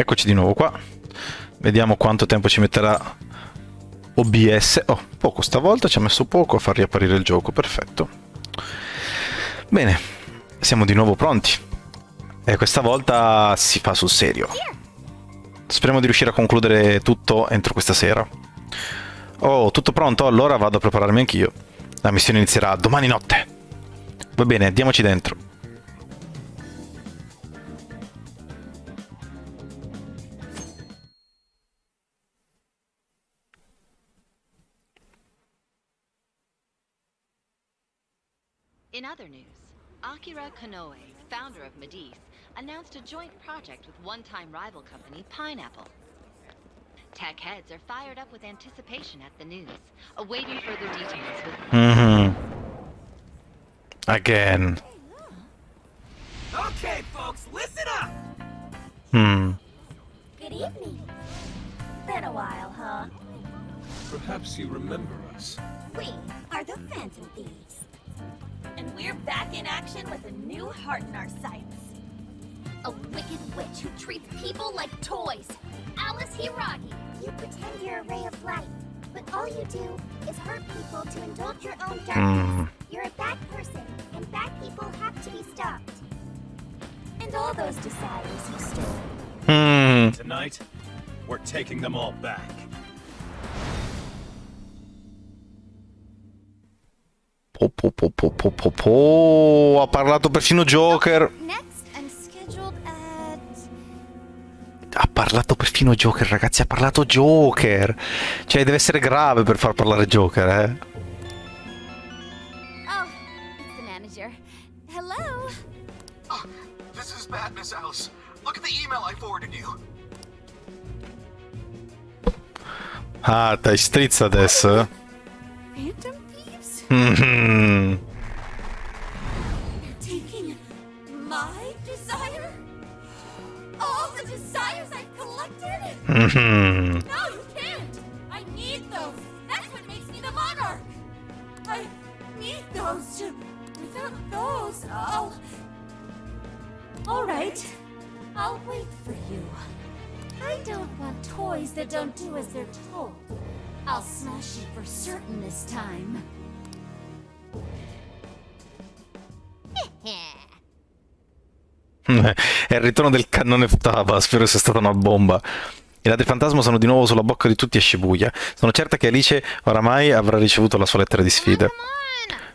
Eccoci di nuovo qua. Vediamo quanto tempo ci metterà OBS. Oh, poco stavolta, ci ha messo poco a far riapparire il gioco, perfetto. Bene, siamo di nuovo pronti. E questa volta si fa sul serio. Speriamo di riuscire a concludere tutto entro questa sera. Oh, tutto pronto? Allora vado a prepararmi anch'io. La missione inizierà domani notte. Va bene, andiamoci dentro. In other news, Akira Konoe, founder of Medivh, announced a joint project with one-time rival company Pineapple. Tech heads are fired up with anticipation at the news, awaiting further details with... Again. Okay, folks, listen up! Good evening. Been a while, huh? Perhaps you remember us. We are the Phantom Thieves. And we're back in action with a new heart in our sights. A wicked witch who treats people like toys. Alice Hiragi. You pretend you're a ray of light, but all you do is hurt people to indulge your own darkness. You're a bad person, and bad people have to be stopped. And all those desires you stole. Tonight, we're taking them all back. Ha parlato perfino Joker. Next, I'm scheduled at... Ha parlato perfino Joker, ragazzi, ha parlato Joker. Cioè, deve essere grave per far parlare Joker, eh. Oh, it's the manager. Hello? Oh, this is bad, Miss Alice. Look at the email I forwarded you. Ah, dai, strizza adesso. Phantom Thieves? Mhm. You're taking my desire? All the desires I've collected? Mhm. No, you can't! I need those! That's what makes me the monarch! I need those to... Without those, Alright, I'll wait for you. I don't want toys that don't do as they're told. I'll smash it for certain this time. È il ritorno del cannone Futaba, spero sia stata una bomba. I ladri fantasma sono di nuovo sulla bocca di tutti a Shibuya. Sono certa che Alice oramai avrà ricevuto la sua lettera di sfida.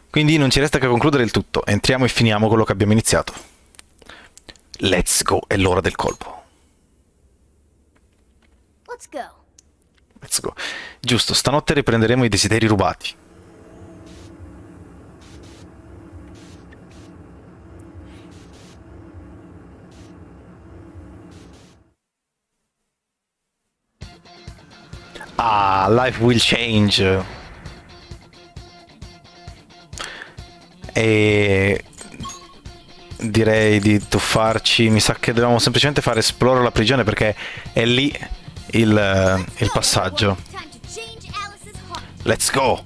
Quindi non ci resta che concludere il tutto. Entriamo e finiamo quello che abbiamo iniziato. Let's go, è l'ora del colpo. Let's go. Let's go. Giusto, stanotte riprenderemo i desideri rubati. Ah, life will change. E direi di tuffarci. Mi sa che dobbiamo semplicemente fare esplora la prigione perché è lì il passaggio. Time to change Alice's heart. Let's go.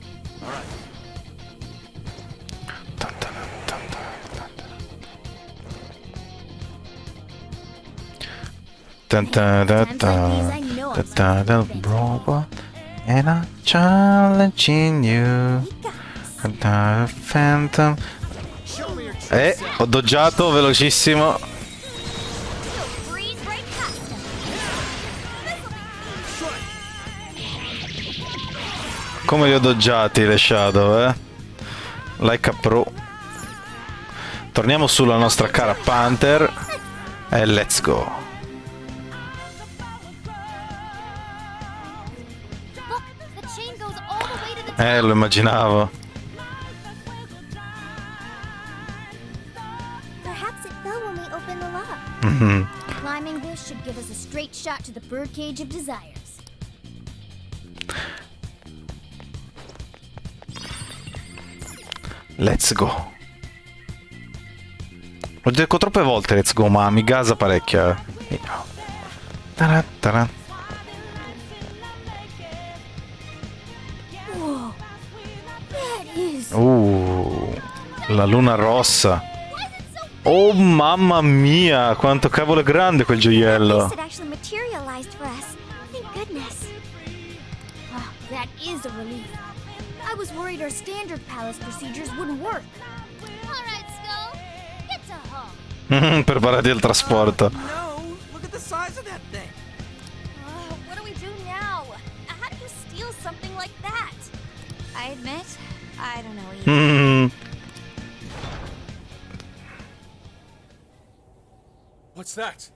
And I'm challenging you. Phantom. Ho doggiato velocissimo. Breeze right past him. Come li ho doggiati le Shadow, eh? Like a pro. Torniamo sulla nostra cara Panther. E let's go. Look, the chain goes all the way to the Lo immaginavo. Perhaps it fell when we opened the lock. Climbing this should give us a straight shot to the birdcage of desires. Let's go. Lo dico troppe volte let's go, ma mi gasa parecchio. Taratara. Whoa, that is... La luna rossa. Why is it so Oh mamma mia, quanto cavolo è grande quel gioiello. It actually materialized for us. Thank goodness. Oh, that is a relief. I was worried our standard palace procedures wouldn't work. All right, Skull. Get to home. Preparati al trasporto. No, look at the size of that thing. What do we do now? How do you steal something like that? I admit, I don't know either. Mm. What's that?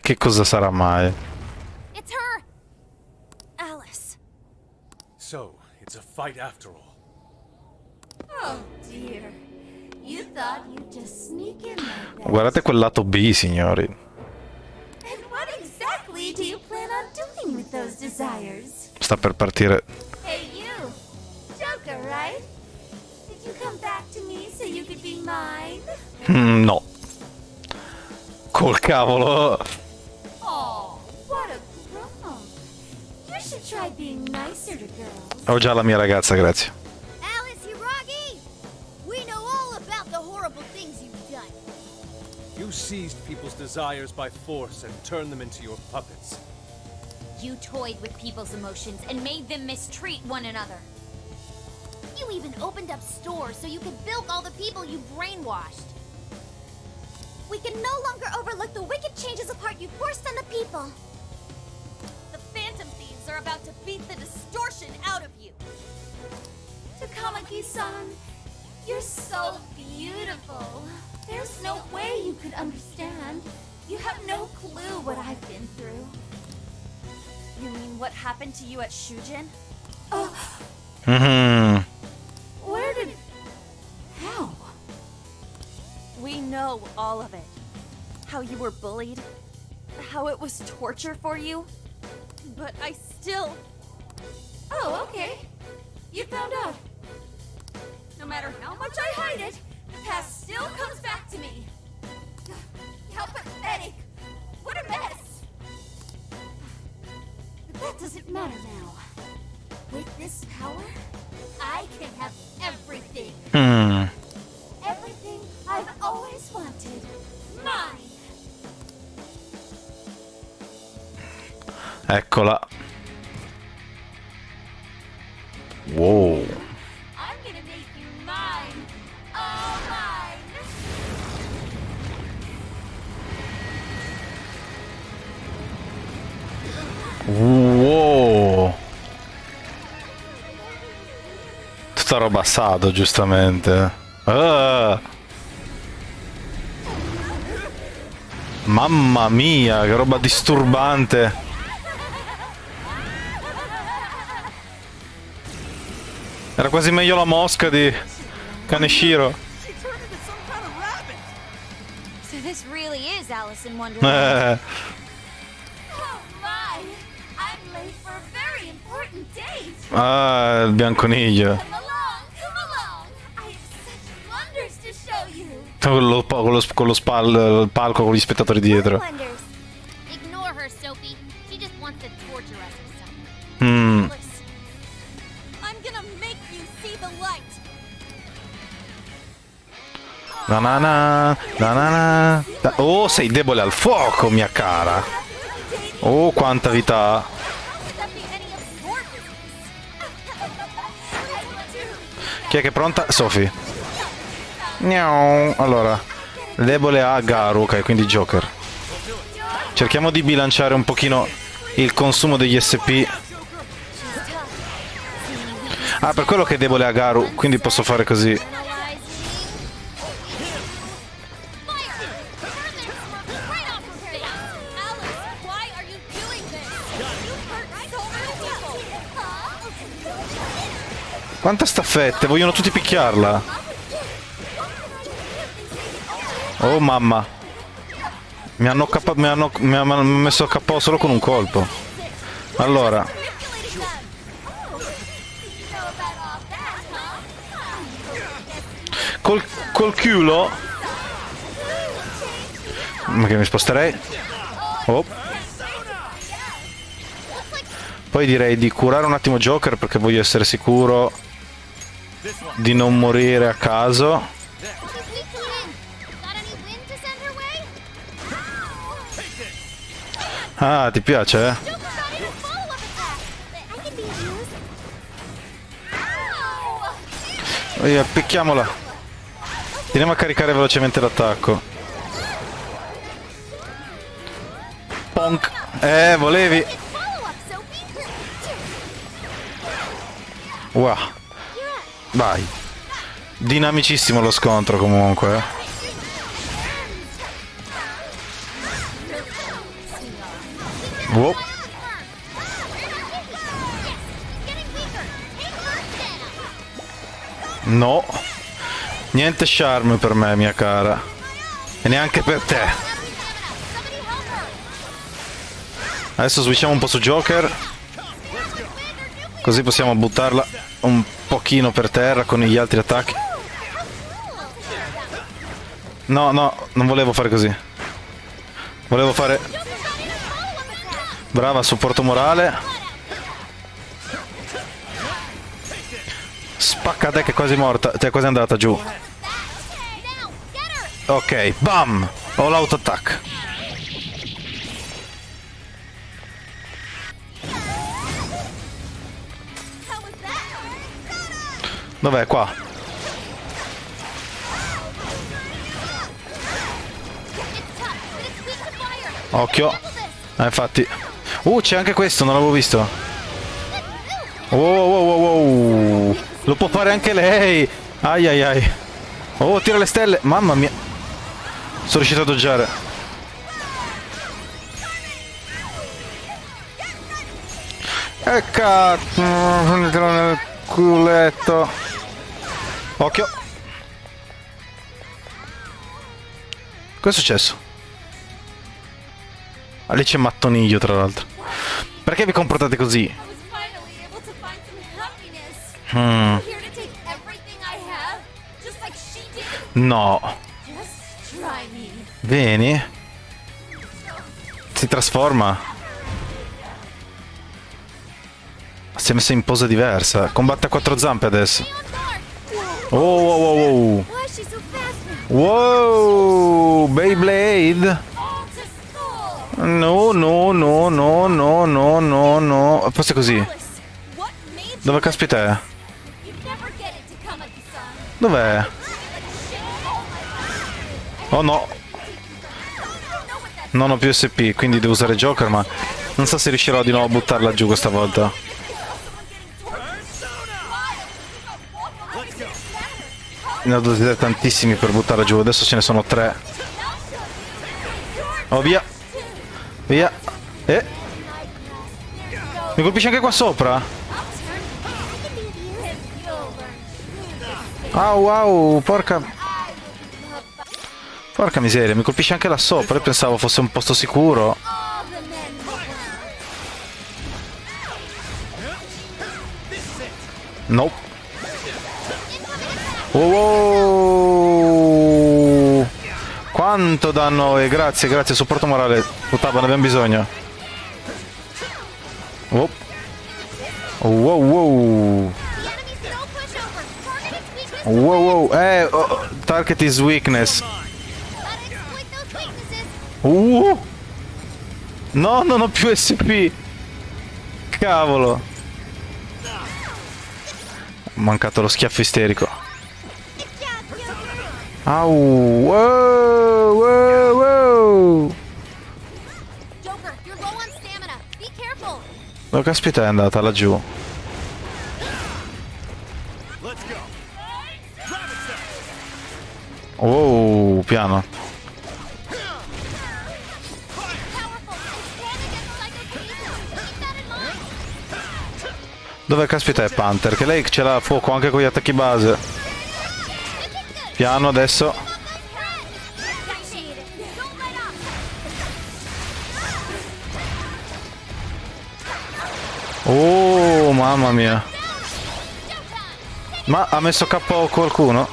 Che cosa sarà mai? It's her! Alice. So, it's a fight after all. Oh dear. You thought you'd just sneak in like that. Guardate quel lato B, signori. And what exactly do you plan on doing with those desires? Sta per partire. Hey you! Joker, right? Did you come back to me so you could be mine? No. Col cavolo. Oh, what a grump. You should try being nicer to girls. Ho già la mia ragazza, grazie. Alice Hiragi! We know all about the horrible things you've done. You seized people's desires by force and turned them into your puppets. You toyed with people's emotions and made them mistreat one another. You even opened up stores so you could bilk all the people you brainwashed. We can no longer overlook the wicked changes apart you forced on the people. The Phantom Thieves are about to beat the distortion out of you. Takamaki-san, you're so beautiful. There's no way you could understand. You have no clue what I've been through. You mean what happened to you at Shujin? Mhm. Where did... How? We know all of it. How you were bullied. How it was torture for you. But I still... Oh, okay. You found out. No matter how much I hide it, the past still comes back to me. How pathetic. What a mess. But that doesn't matter now. With this power, I can have everything. Mm. Everything I've always wanted. Mine. Eccola. Wow. I'm gonna make you mine. All mine. Wow. Tutta roba assado, giustamente. Ah. Mamma mia, che roba disturbante. Era quasi meglio la mosca di Kaneshiro. She turned into some kind of rabbit. So this really is Alice in Wonderland. Eh. Oh my! I'm late for a very important date. Ah, il bianconiglio. Come along, come along. I have such wonders to show you. Con lo il palco con gli spettatori dietro. Wonders. Ignore her, Sophie. She just wants to torture us or something. Mm. Alice, I'm gonna make you see the light. Na na na, na na na. Oh, sei debole al fuoco, mia cara. Oh, quanta vita. Chi è che è pronta? Sophie. Miau. Allora, debole a Garu, ok, quindi Joker. Cerchiamo di bilanciare un pochino il consumo degli SP. Ah, per quello che è debole a Garu, quindi posso fare così. Quante staffette? Vogliono tutti picchiarla. Oh mamma. Mi hanno messo a capo solo con un colpo. Allora. Col culo. Ma che mi sposterei? Oh. Poi direi di curare un attimo Joker perché voglio essere sicuro di non morire a caso. Ah, ti piace, eh? Joker got his follow-up attack. I can be used. Ow! Via, picchiamola. Andiamo a caricare velocemente l'attacco. Ponk. Volevi. His follow-up, Sophie. Wow. Vai. Dinamicissimo lo scontro comunque. Wow. No. Niente charme per me, mia cara. E neanche per te. Adesso switchiamo un po' su Joker. Così possiamo buttarla un pochino per terra con gli altri attacchi. No, no, non volevo fare così. Volevo fare... Brava, supporto morale. Spacca te che è quasi morta. Cioè, è quasi andata giù. Ok, bam! Ho l'auto-attack. Dov'è? Qua. Occhio. Infatti. C'è anche questo, non l'avevo visto. Wow, wow, wow, wow. Lo può fare anche lei. Ai ai ai. Oh, tira le stelle. Mamma mia. Sono riuscito a doggiare. Cazzo. Nel culetto. Occhio. Cosa è successo? Lì c'è mattoniglio, tra l'altro. Perché vi comportate così? I was finally able to find some happiness. Here to take everything I have, just like she did. No. Just try me. Vieni. Si trasforma. Si è messa in posa diversa. Combatte a quattro zampe adesso. Oh, wow, wow, wow. Why is she so fast? Wow, Beyblade. All to school. No, no, no, no, no, no, no, no. Forse così. Alice, what made you Dove caspita è? You never get it to come at the sun. Dov'è? Like shit all my life. Oh no. Non ho più SP, quindi devo usare Joker, ma non so se riuscirò di nuovo a buttarla giù questa volta. Ne ho dosati tantissimi per buttarla giù, adesso ce ne sono 3. Oh, via. Via. Mi colpisce anche qua sopra? Au, au, porca... Porca miseria, mi colpisce anche là sopra. Io pensavo fosse un posto sicuro. No. Oh, quanto danno! E grazie, grazie, supporto morale. Puttana, ne abbiamo bisogno. Oh. Wow, wow. Wow, wow. Target is weakness. No, non ho più SP. Cavolo. Ho mancato lo schiaffo isterico. Au. Wow, wow, wow. Dove caspita è andata laggiù? Oh, piano. Dove caspita è Panther? Che lei ce l'ha a fuoco anche con gli attacchi base. Piano adesso. Oh, mamma mia. Ma ha messo KO qualcuno?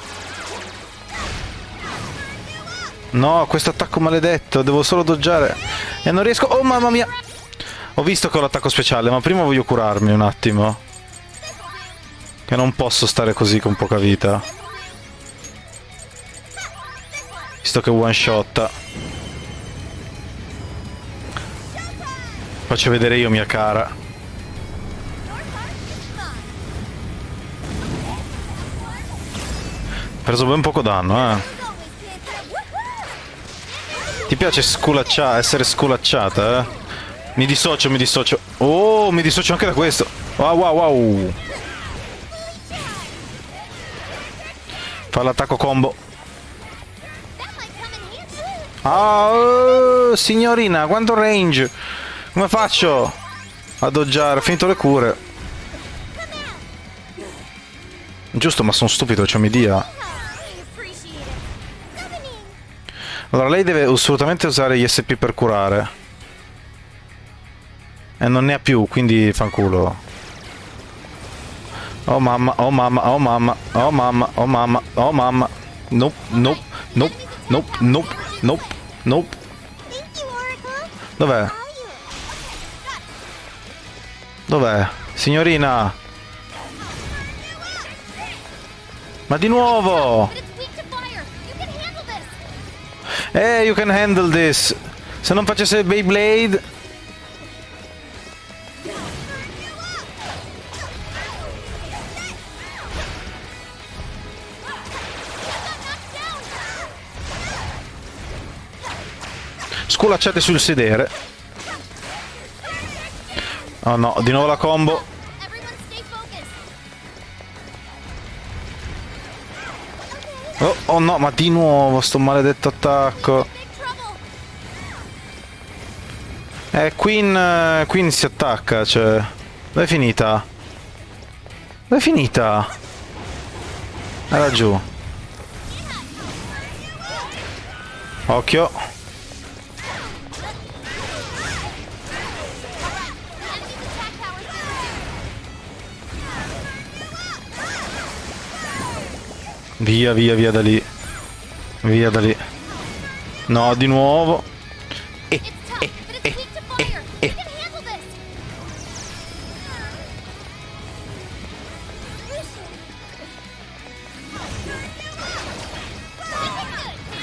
No, questo attacco maledetto. Devo solo doggiare. E non riesco. Oh, mamma mia. Ho visto che ho l'attacco speciale, ma prima voglio curarmi un attimo. Che non posso stare così con poca vita. Visto che one shot. Faccio vedere io, mia cara. Ho preso ben poco danno, eh. Ti piace essere sculacciata, eh? Mi dissocio, mi dissocio. Oh, mi dissocio anche da questo. Wow, wow, wow. Fa l'attacco combo. Ah, signorina, quanto range. Come faccio a doggiare? Ho finito le cure. Giusto, ma sono stupido, cioè mi dia. Allora, lei deve assolutamente usare gli SP per curare. E non ne ha più, quindi fanculo. Oh mamma, oh mamma, oh mamma, oh mamma, oh mamma, oh mamma. Nope, nope, nope, nope, nope, nope, nope. Dov'è? Dov'è? Signorina! Ma di nuovo! You can handle this! Se non facesse Beyblade... Sculacciate sul sedere. Oh no, di nuovo la combo. Oh no, ma di nuovo sto maledetto attacco. Queen si attacca, cioè. Dove è finita? Dove è finita? Era giù. Occhio. Via, via, via da lì. Via da lì. No, di nuovo.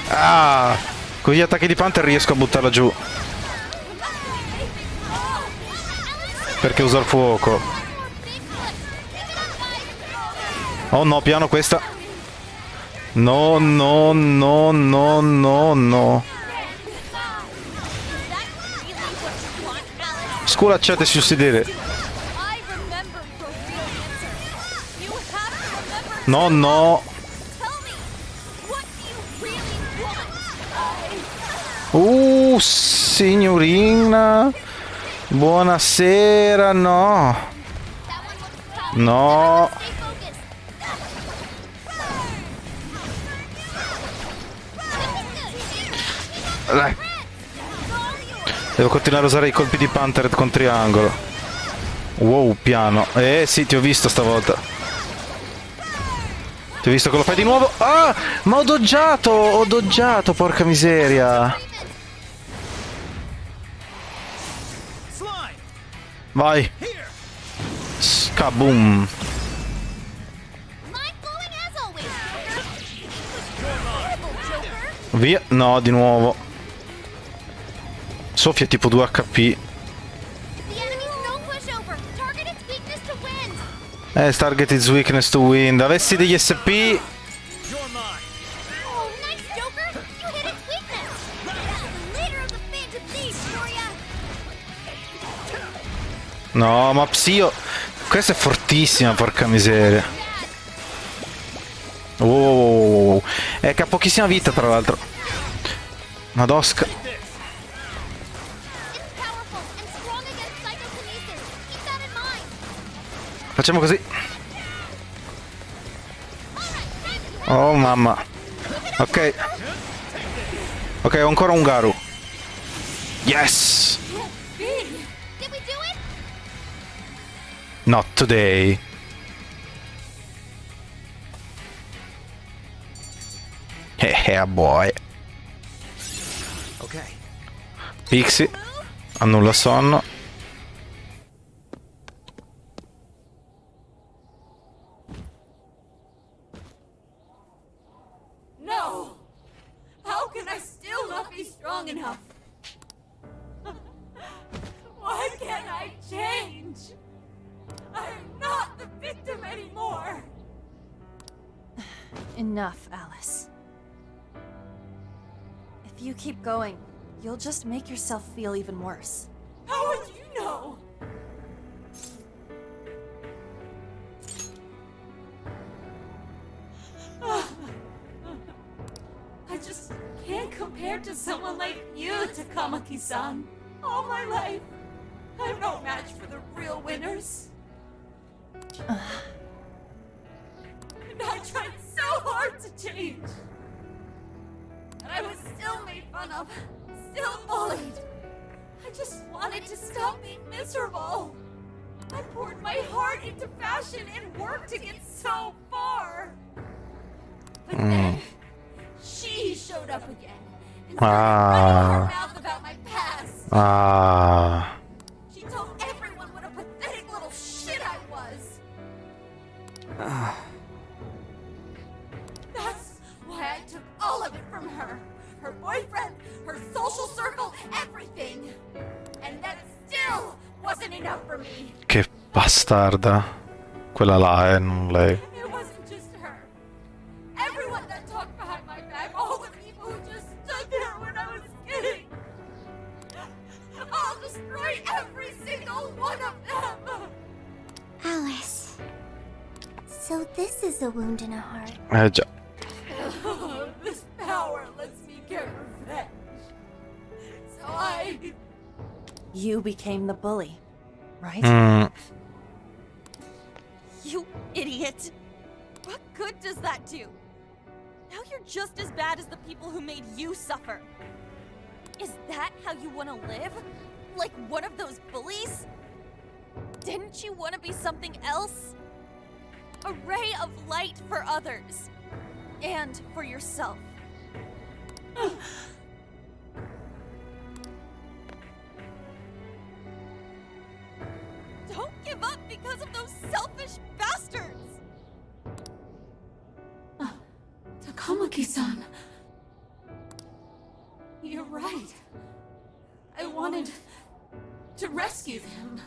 Ah! Con gli attacchi di Panther riesco a buttarla giù. Perché usa il fuoco. Oh no, piano questa. No, no, no, no, no, no. Sculacciate sul sedere. No, no. Signorina. Buonasera, no. No. Devo continuare a usare i colpi di Panther con triangolo. Wow, piano. Sì, ti ho visto stavolta. Ti ho visto che lo fai di nuovo. Ah, ma ho doggiato, porca miseria. Vai. Kaboom. Via. No, di nuovo. Soffia tipo 2 HP. Target is weakness to wind. Avessi degli SP. No, ma Psio. Questa è fortissima, porca miseria. Wow. È che ha pochissima vita, tra l'altro. Madosca. Facciamo così. Oh mamma. Ok. Ok, ho ancora un Garu. Yes. Not today. Boy. Okay. Pixie. Annulla sonno. No! How can I still not be strong enough? Why can't I change? I'm not the victim anymore. Enough, Alice. If you keep going, you'll just make yourself feel even worse. How would you know? I just can't compare to someone like you, Takamaki-san. All my life, I'm no match for the real winners. And I tried so hard to change. But I was still made fun of, still bullied. I just wanted to stop being miserable. I poured my heart into fashion and worked to get so far. But then, she showed up again and started running her mouth about my past. She told everyone what a pathetic little shit I was. That's why I took all of it from her. Her boyfriend, her social circle, everything. And that still wasn't enough for me. Che bastarda. Quella là, non lei. It wasn't just her. Everyone that talked behind my back, all the people who just stood there when I was kidding. I'll destroy every single one of them. Alice. So this is a wound in a heart. Già. This power lets me get revenge. So You became the bully, right? You idiot! What good does that do? Now you're just as bad as the people who made you suffer. Is that how you want to live? Like one of those bullies? Didn't you want to be something else? A ray of light for others. And for yourself. Don't give up because of those selfish bastards! Takamaki-san. You're right. I wanted to rescue them.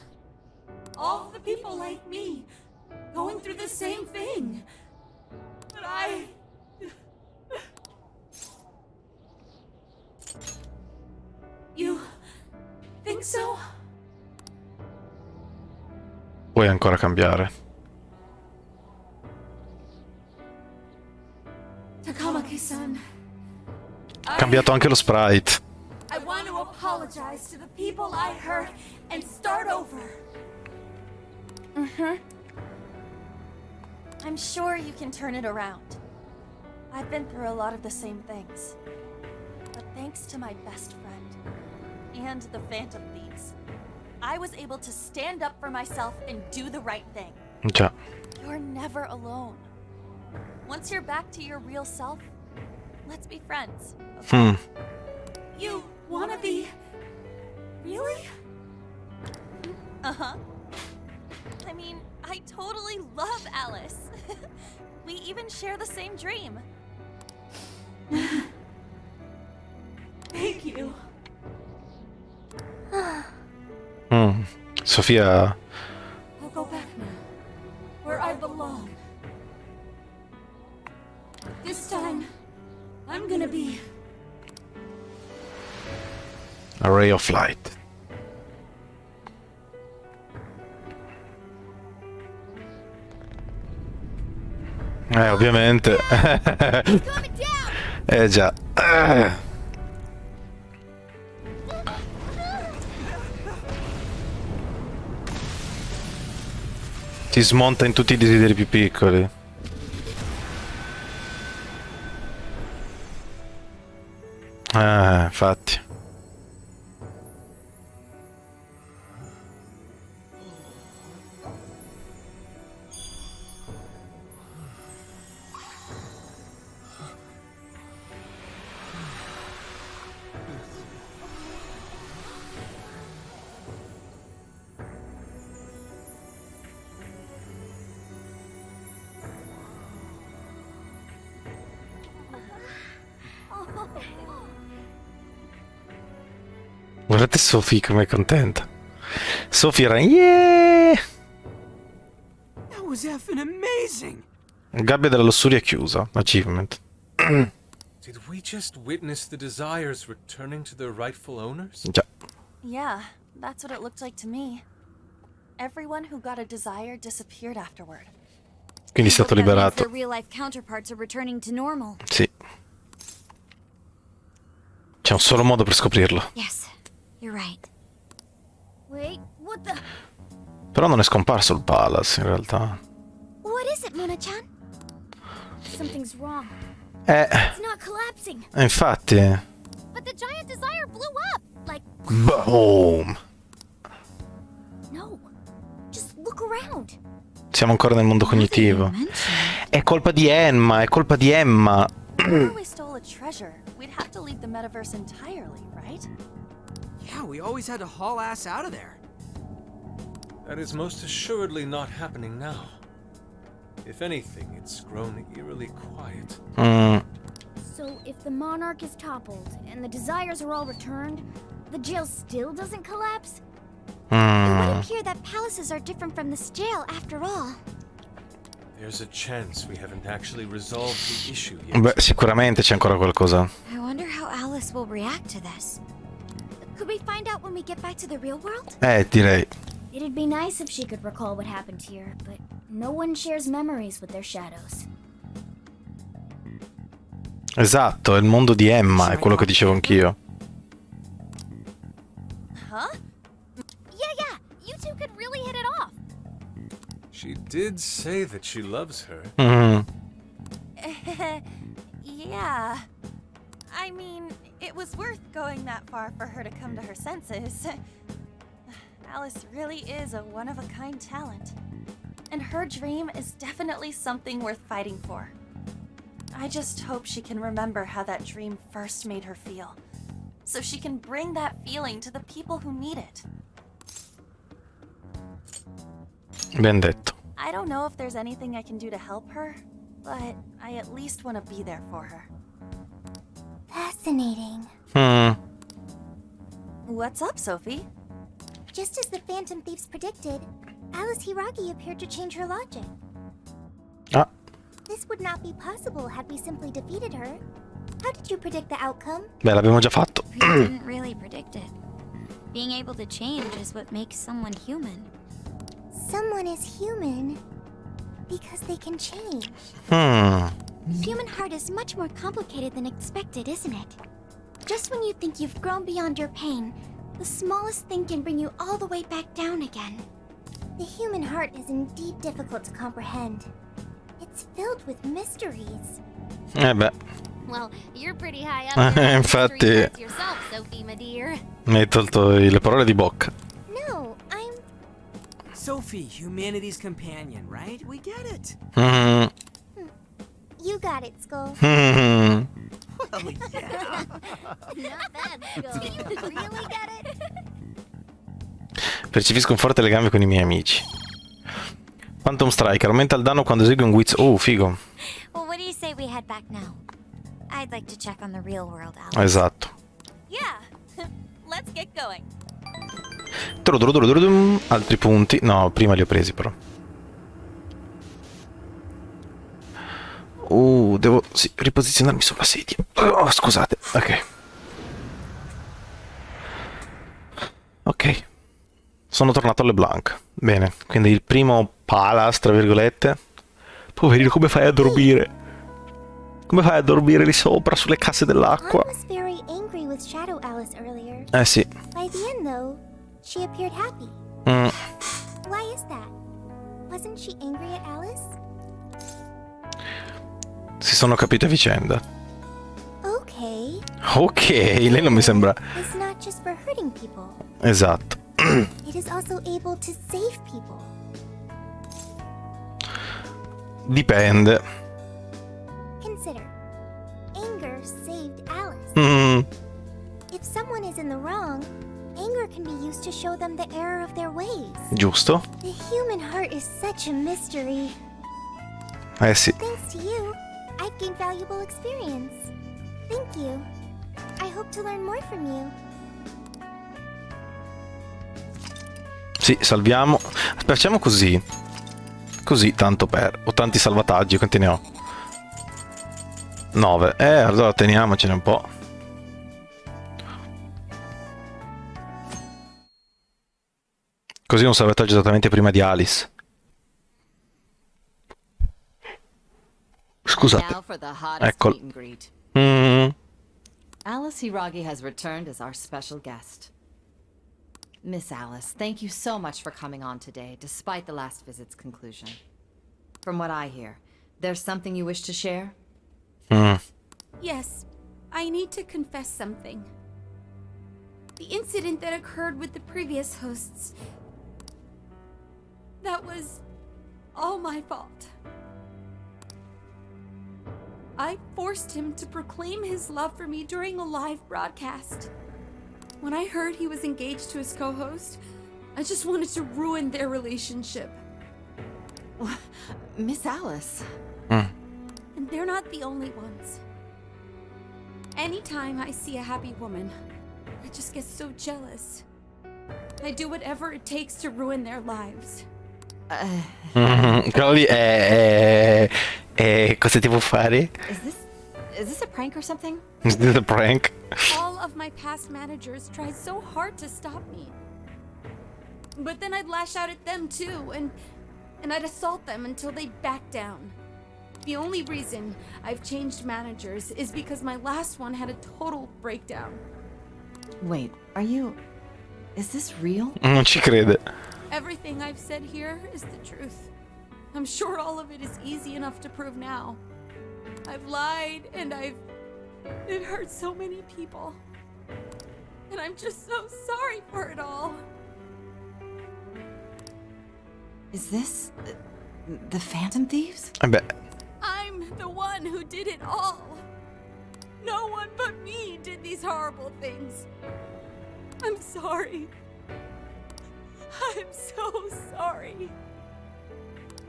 All the people like me, going through the same thing. But I... You think so? Puoi ancora cambiare. Takamaki-san. Ha cambiato anche lo sprite. I want to apologize to the people I hurt and start over. I'm sure you can turn it around. I've been through a lot of the same things. But thanks to my best friend, and the Phantom Thieves, I was able to stand up for myself and do the right thing. Già. You're never alone. Once you're back to your real self, let's be friends. Okay? You wanna be... Really? Uh-huh. I mean, I totally love Alice. We even share the same dream. Thank you. Sofia. I'll go back now, where I belong. This time, I'm gonna be... A ray of light. Ovviamente. Già. Ti smonta in tutti i desideri più piccoli. Infatti. Guardate Sophie com'è contenta. Sophie era yeah! That was effing amazing. Gabbia della lussuria chiusa. Achievement. Did we just witness the desires returning to their rightful owners? Già. Yeah, that's what it looked like to me. Everyone who got a desire disappeared afterward. Quindi è stato liberato. Their real-life counterparts are returning to normal. Sì. C'è un solo modo per scoprirlo. Yes, you're right. Wait, what the? Però non è scomparso il Palace, in realtà. What is it, Mona-chan? Something's wrong. It's not collapsing. Infatti. But the giant desire blew up. Like, Boom. no. Just look around. Siamo ancora nel mondo cognitivo. È colpa di Emma, è colpa di Emma. Before we stole a treasure, we'd have to leave the metaverse entirely, right? Yeah, we always had to haul ass out of there. That is most assuredly not happening now. If anything, it's grown eerily quiet. So if the Monarch is toppled and the desires are all returned, the jail still doesn't collapse? It would appear that palaces are different from this jail after all. There's a chance we haven't actually resolved the issue yet. Beh, sicuramente c'è ancora qualcosa. I wonder how Alice will react to this. Could we find out when we get back to the real world? Direi. It'd be nice if she could recall what happened here, but no one shares memories with their shadows. Esatto, è il mondo di Emma, è quello che dicevo anch'io. Huh? Yeah, you two could really hit it off. She did say that she loves her. Yeah. I mean, it was worth going that far for her to come to her senses. Alice really is a one-of-a-kind talent. And her dream is definitely something worth fighting for. I just hope she can remember how that dream first made her feel, so she can bring that feeling to the people who need it. Ben detto. I don't know if there's anything I can do to help her, but I at least want to be there for her. Fascinating. What's up, Sophie? Just as the Phantom Thieves predicted, Alice Hiragi appeared to change her logic. Ah, This would not be possible had we simply defeated her. How did you predict the outcome? beh, l'abbiamo già fatto. We didn't really predict it. Being able to change is what makes someone human. Someone is human because they can change. Hmm. Human heart is much more complicated than expected, isn't it? Just when you think you've grown beyond your pain, the smallest thing can bring you all the way back down again. The human heart is indeed difficult to comprehend. It's filled with mysteries. Beh, Well, you're pretty high up there on Infatti- mystery charts yourself, Sophie, my dear. mi hai tolto le parole di bocca. No, I'm... Sophie, humanity's companion, right? We get it. You got it, Skull. Well, yeah. Not bad, Skull. Do you really get it? Percepisco un forte legame con i miei amici. Phantom Striker aumenta il danno quando esegue un guizzo. Oh, figo. Well, what do you say we head back now? I'd like to check on the real world, Alice. Esatto. Yeah, let's get going. Altri punti. No, prima li ho presi però. Devo riposizionarmi sulla sedia. Oh, scusate. Ok. Sono tornato alle Blanc. Bene, quindi il primo palace, tra virgolette. Poverino, come fai a dormire? Come fai a dormire lì sopra, sulle casse dell'acqua? I was very angry with Shadow Alice earlier. Sì. By the end, though, she appeared happy. Why is that? Wasn't she angry at Alice? Si sono capite a vicenda. Okay. Ok, lei non mi sembra... It's not just for hurting people. Esatto. It is also able to save people. Dipende. Consider. Anger saved Alice. If someone is in the wrong, anger can be used to show them the error of their ways. Giusto? The human heart is such a mystery. Sì. Thanks to you, I've gained valuable experience. Thank you. I hope to learn more from you. Sì, salviamo. Facciamo così. Così, tanto per. Ho tanti salvataggi, quanti ne ho? 9. Allora teniamocene un po'. Così un salvataggio esattamente prima di Alice. Scusate. Now for the hottest Eccolo. meet and greet. Mm. Alice Hiragi has returned as our special guest. Miss Alice, thank you so much for coming on today, despite the last visit's conclusion. From what I hear, there's something you wish to share? Yes, I need to confess something. The incident that occurred with the previous hosts, that was all my fault. I forced him to proclaim his love for me during a live broadcast. When I heard he was engaged to his co-host, I just wanted to ruin their relationship. Miss Alice. And they're not the only ones. Anytime I see a happy woman, I just get so jealous. I do whatever it takes to ruin their lives. Quello lì cosa devo fare? Is this a prank or something? Is this a prank? All of my past managers tried so hard to stop me. But then I'd lash out at them too, and I'd assault them until they'd back down. The only reason I've changed managers is because my last one had a total breakdown. Wait, is this real? Non ci crede. Everything I've said here is the truth. I'm sure all of it is easy enough to prove now. I've lied and it hurt so many people. And I'm just so sorry for it all. Is this the Phantom Thieves? Beh, I'm the one who did it all. No one but me did these horrible things. I'm sorry. I'm so sorry.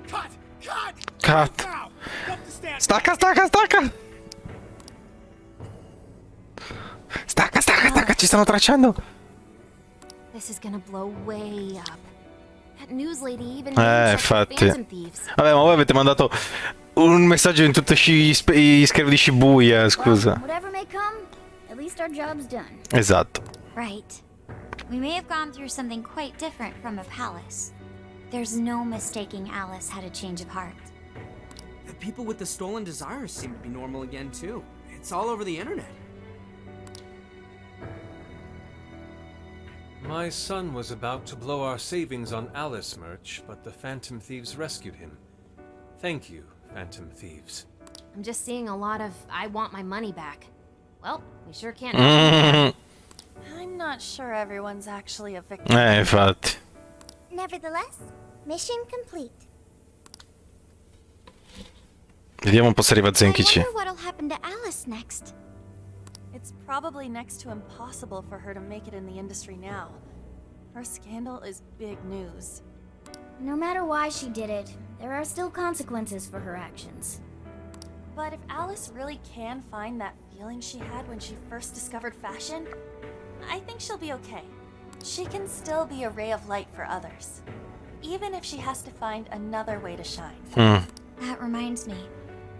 Cut! Cut! cut. Now! Up the stand! Stacca, stacca, stacca. Stacca, stacca, stacca, ci stanno tracciando. This is gonna blow way up. That news lady even mentioned infatti. Phantom Thieves. Vabbè, ma voi avete mandato un messaggio in tutti gli schermi di Shibuya, scusa. Well, whatever may come, at least our job's done. Esatto. Right. We may have gone through something quite different from a palace. There's no mistaking Alice had a change of heart. The people with the stolen desires seem to be normal again, too. It's all over the internet. My son was about to blow our savings on Alice merch, but the Phantom Thieves rescued him. Thank you, Phantom Thieves. I'm just seeing a lot of I want my money back. Well, we sure can't. I'm not sure everyone's actually a victim. Infatti. Nevertheless, mission complete. Vediamo un po' se arriva I Zenkichi. wonder what'll happen to Alice next. It's probably next to impossible for her to make it in the industry now. Her scandal is big news. No matter why she did it, there are still consequences for her actions. But if Alice really can find that feeling she had when she first discovered fashion, I think she'll be okay. She can still be a ray of light for others, even if she has to find another way to shine. That reminds me,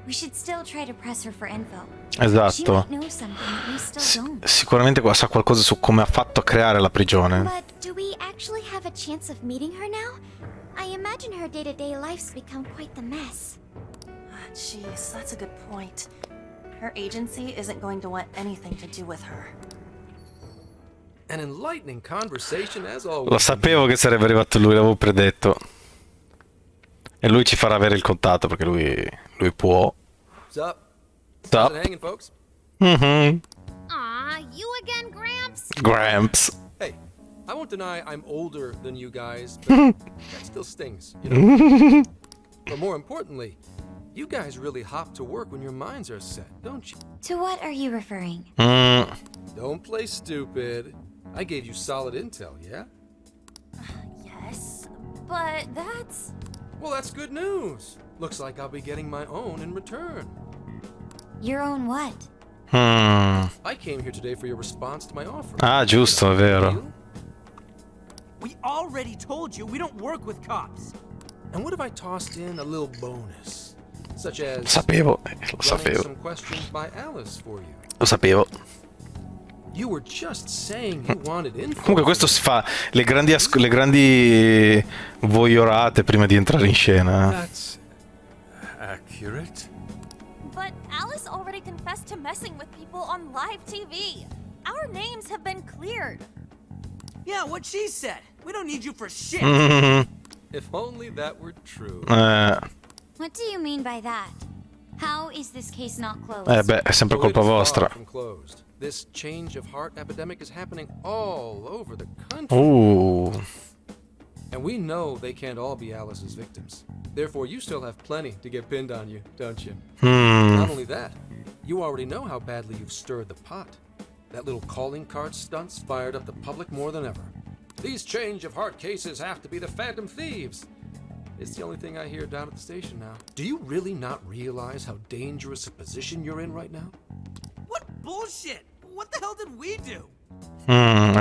we should still try to press her for info. She Esatto. might know something that we still don't. Sicuramente sa qualcosa su come ha fatto a creare la prigione. But do we actually have a chance of meeting her now? I imagine her day-to-day life's become quite the mess. Jeez, that's a good point. Her agency isn't going to want anything to do with her. An enlightening conversation as always. Lo sapevo che sarebbe arrivato lui, l'avevo predetto. E lui ci farà avere il contatto perché lui può. What's up? What's up? How's it hanging, folks? Aw, you again, Gramps? Gramps. Hey, I won't deny I'm older than you guys, but that still stings, you know? But more importantly, you guys really hop to work when your minds are set, don't you? To what are you referring? Don't play stupid. I gave you solid intel, yeah? Yes, but that's... Well, that's good news. Looks like I'll be getting my own in return. Your own what? I came here today for your response to my offer. Ah, giusto, è vero. We all already told you we don't work with cops. And what if I tossed in a little bonus? Such as Sapevo, lo running sapevo, some questions by Alice for you. lo sapevo. You were just saying you wanted info. Comunque questo si fa le grandi voiorate prima di entrare in scena. That's accurate. But Alice already confessed to messing with people on live TV. Our names have been cleared. Yeah, what she said. We don't need you for shit. If only that were true. What do you mean by that? How is this case not closed? Beh, è sempre colpa vostra. Far from closed. This change of heart epidemic is happening all over the country. And we know they can't all be Alice's victims. Therefore, you still have plenty to get pinned on you, don't you? Not only that, you already know how badly you've stirred the pot. That little calling card stunts fired up the public more than ever. These change of heart cases have to be the Phantom Thieves. It's the only thing I hear down at the station now. Do you really not realize how dangerous a position you're in right now? What bullshit? What the hell did we do?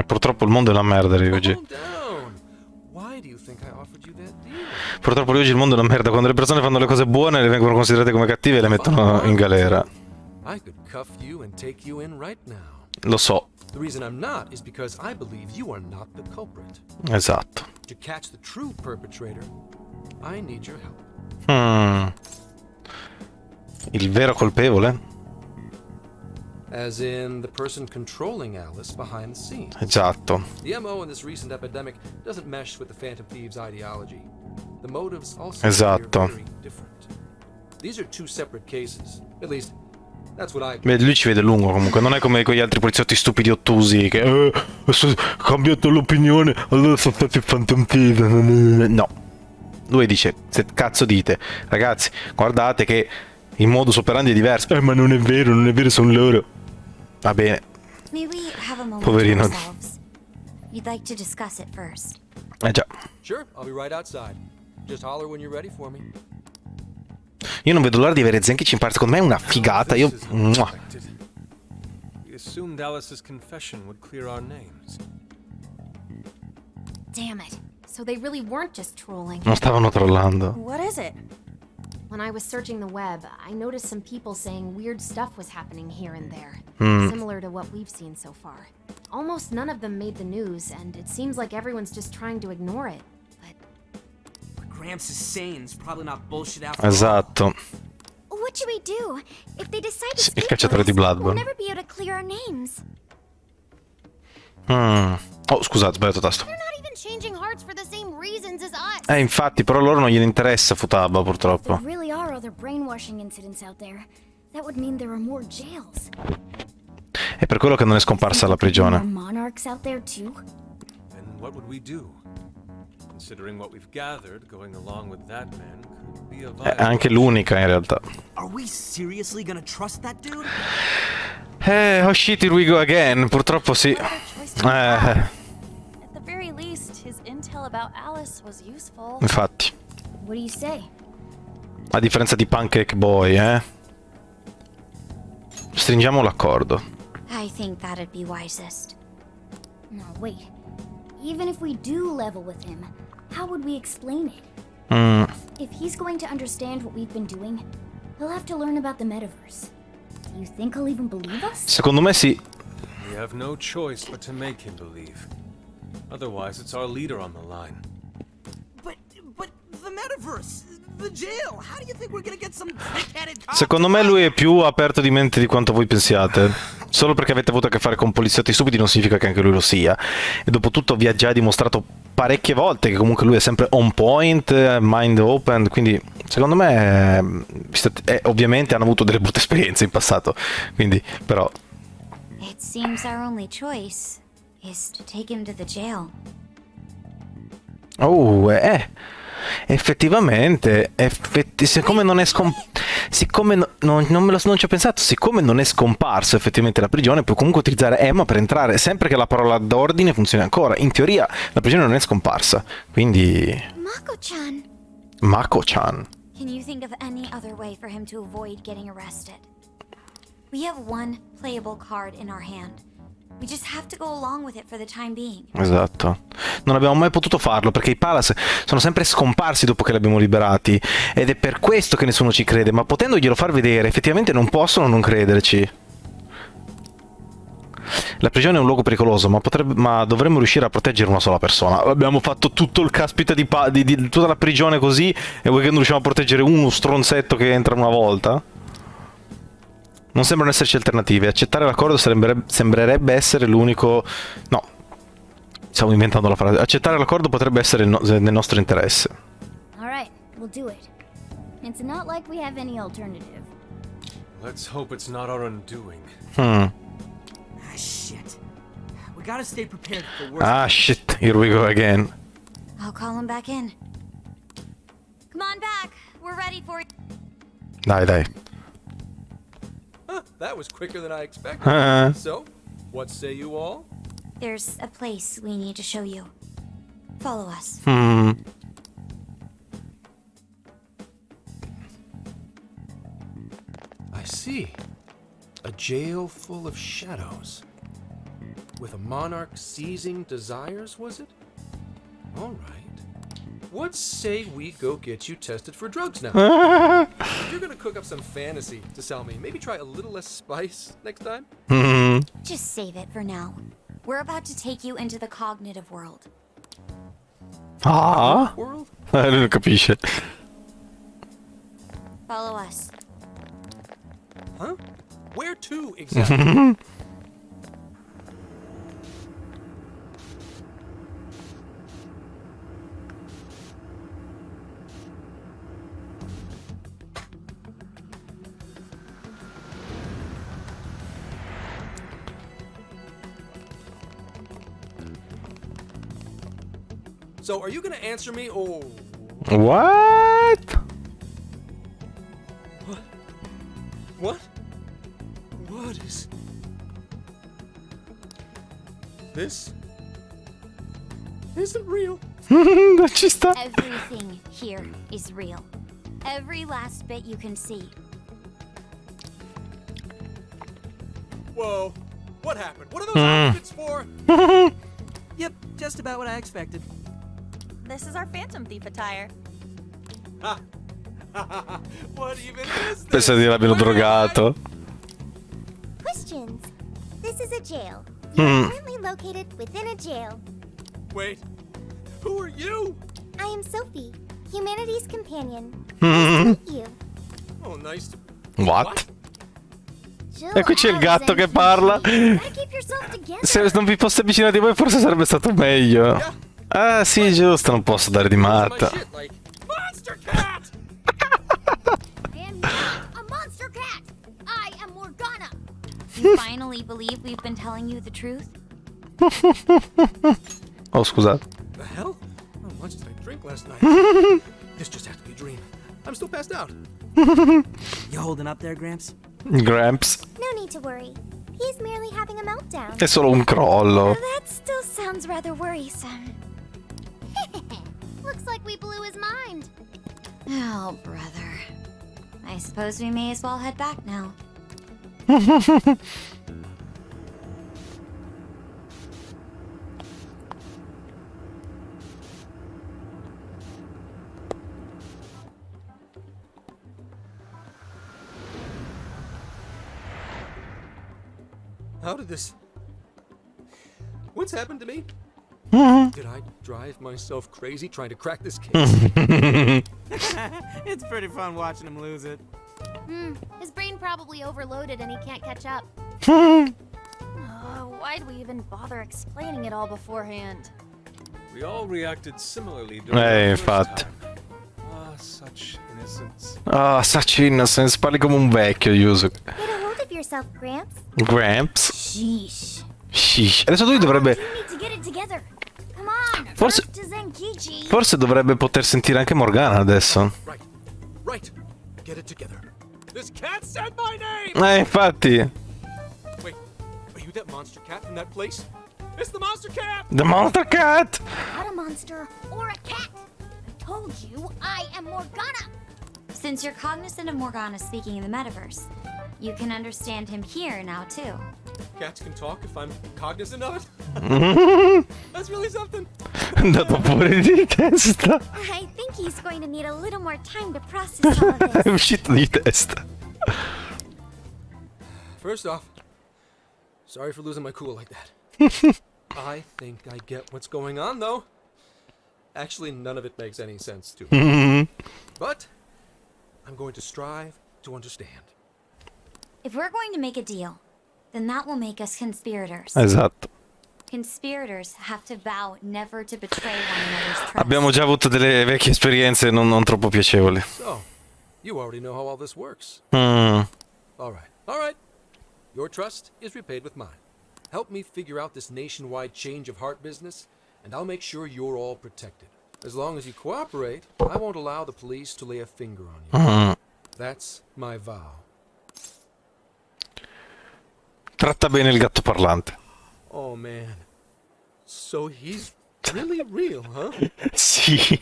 Purtroppo il mondo è una merda, Ryuji. Why do you think I offered you that deal? Purtroppo Ryuji, il mondo è una merda. Quando le persone fanno le cose buone le vengono considerate come cattive e le mettono in galera. I could cuff you and take you in right now. Lo so. The reason I'm not is because I believe you are not the culprit. Esatto. To catch the true perpetrator, I need your help. Il vero colpevole? As in the person controlling Alice behind the scenes. Esatto. The MO in this recent epidemic doesn't mesh with the Phantom Thieves' ideology. The motives also Esatto. appear very different. These are two separate cases. At least, that's what I... Beh, lui ci vede lungo comunque, non è come quegli altri poliziotti stupidi ottusi che ho cambiato l'opinione, allora sono stati Phantom Thieves. No. Lui dice, se cazzo dite, ragazzi, guardate che il modus operandi è diverso. Ma non è vero, sono loro. Va bene. Poverino. You'd like to discuss it first. Già. Sure, I'll be right outside. Just holler when you're ready for me. Io non vedo l'ora di avere Zenkichi in parte, secondo me è una figata. Io We assumed Alice's confession would clear our names. Damn it. So they really weren't just trolling. Non stavano trollando. What is it? When I was searching the web, I noticed some people saying weird stuff was happening here and there, similar to what we've seen so far. Almost none of them made the news, and it seems like everyone's just trying to ignore it. What Gramps is saying is probably not bullshit after all. Esatto. What should we do? If they decide to Il speak cacciatore di to us, we'll Bloodborne. never be able to clear our names. Oh, scusate, sbagliato tasto. They're not even changing hearts for the same reasons as us. Infatti, però loro non gliene interessa Futaba, purtroppo. There really are other brainwashing incidents out there. That would mean there are more jails. È per quello che non è scomparsa la prigione. Monarchs out there too? And what would we do? Considering what we've gathered, going along with that man could be a È anche l'unica in realtà. Are we seriously gonna trust that dude? Oh shit, here we go again. Purtroppo sì. At the very least, his intel about Alice was useful. Infatti. What do you say? A differenza di Pancake Boy, Stringiamo l'accordo. I think that'd be wisest. No, wait. Even if we do level with him, how would we explain it? If he's going to understand what we've been doing, he'll have to learn about the metaverse. Do you think he'll even believe us? Secondo me sì. We have no choice but to make him believe. Otherwise, it's our leader on the line. But the metaverse, the jail. How do you think we're gonna get some thick-headed cop? Secondo me lui è più aperto di mente di quanto voi pensiate. Solo perché avete avuto a che fare con poliziotti stupidi non significa che anche lui lo sia. E dopotutto vi ha già dimostrato parecchie volte che comunque lui è sempre on point, mind open, quindi secondo me ovviamente hanno avuto delle brutte esperienze in passato. Quindi però It seems our only choice is to take him to the jail. effettivamente, siccome non è siccome non ci ho pensato, siccome non è scomparso effettivamente la prigione, puoi comunque utilizzare Emma per entrare, sempre che la parola d'ordine funzioni ancora. In teoria la prigione non è scomparsa, quindi... Mako-chan. Can you think of any other way for him to avoid getting arrested? We have one playable card in our hand. We just have to go along with it for the time being. Esatto. Non abbiamo mai potuto farlo perché i Palace sono sempre scomparsi dopo che li abbiamo liberati. Ed è per questo che nessuno ci crede. Ma potendoglielo far vedere, effettivamente non possono non crederci. La prigione è un luogo pericoloso, ma dovremmo riuscire a proteggere una sola persona. Abbiamo fatto tutto il caspita di tutta la prigione così, e vuoi che non riusciamo a proteggere uno stronzetto che entra una volta? Non sembrano esserci alternative. Accettare l'accordo sembrerebbe essere l'unico... No. Stiamo inventando la frase. Accettare l'accordo potrebbe essere nel nostro interesse. Alright, we'll do it. It's not like we have any alternative. Let's hope it's not our undoing. Ah, shit. We gotta stay prepared for the worst. Ah, shit. Here we go again. I'll call him back in. Come on back. We're ready for you. Dai. Huh, that was quicker than I expected. So, what say you all? There's a place we need to show you. Follow us. I see. A jail full of shadows. With a monarch seizing desires, was it? All right. What say we go get you tested for drugs now? If you're gonna cook up some fantasy to sell me, maybe try a little less spice next time? Just save it for now. We're about to take you into the cognitive world. Ah? World? Lui non capisce. Follow us. Huh? Where to exactly? So, are you gonna answer me or... What? What? What is... This isn't real. Non ci sta. Everything here is real. Every last bit you can see. Whoa. What happened? What are those outfits for? Yep, just about what I expected. This is our Phantom Thief attire. What even is this? Pensa di l'abbiano drogato. Questions. This is a jail. You are currently located within a jail. Wait. Who are you? I am Sophie, humanity's companion. Nice to meet you. Oh, nice to... What? Chill E qui c'è il out, gatto che Zenkichi. parla. Gotta keep yourself together. Se non vi fosse avvicinati voi forse sarebbe stato meglio. Ah sì, giusto, non posso dare di matta. Monster cat! I am not a monster cat. I am Morgana. You finally believe we've been telling you the truth? Oh, scusate. The hell? How much did I drink last night? This just has to be a dream. I'm still passed out. You holding up there, Gramps? Gramps. No need to worry. He's merely having a meltdown. È solo un crollo. That still sounds rather worrisome. Looks like we blew his mind. Oh, brother. I suppose we may as well head back now. How did this... What's happened to me? Did I drive myself crazy trying to crack this case? It's pretty fun watching him lose it. His brain probably overloaded and he can't catch up. Why'd we even bother explaining it all beforehand? We all reacted similarly during the first infatti. time. Ah, such innocence. Ah, such innocence. Parli come un vecchio, Yuzu. Get a hold of yourself, Gramps. Gramps. Sheesh. Sheesh. Adesso lui dovrebbe... You need to get it together. Come on. Forse... First to Zenkichi. Forse dovrebbe poter sentire anche Morgana adesso. Right. Get it together. This cat said my name! Infatti. Wait, are you that monster cat from that place? It's the monster cat! The monster cat! Not a monster or a cat. I told you I am Morgana. Since you're cognizant of Morgana speaking in the metaverse, You can understand him here now, too. Cats can talk if I'm cognizant of it? That's really something. Andato fuori di testa. I think he's going to need a little more time to process all of È this. uscito di testa. First off, sorry for losing my cool like that. I think I get what's going on, though. Actually, none of it makes any sense to me. But I'm going to strive to understand. If we're going to make a deal, then that will make us conspirators. Esatto. Conspirators have to vow never to betray one another's trust. Abbiamo già avuto delle vecchie esperienze non troppo piacevoli. So, you already know how all this works. Mm. All right. Your trust is repaid with mine. Help me figure out this nationwide change of heart business, and I'll make sure you're all protected. As long as you cooperate, I won't allow the police to lay a finger on you. Mm. That's my vow. Tratta bene il gatto parlante. Oh man. So he's really real, huh? Sì.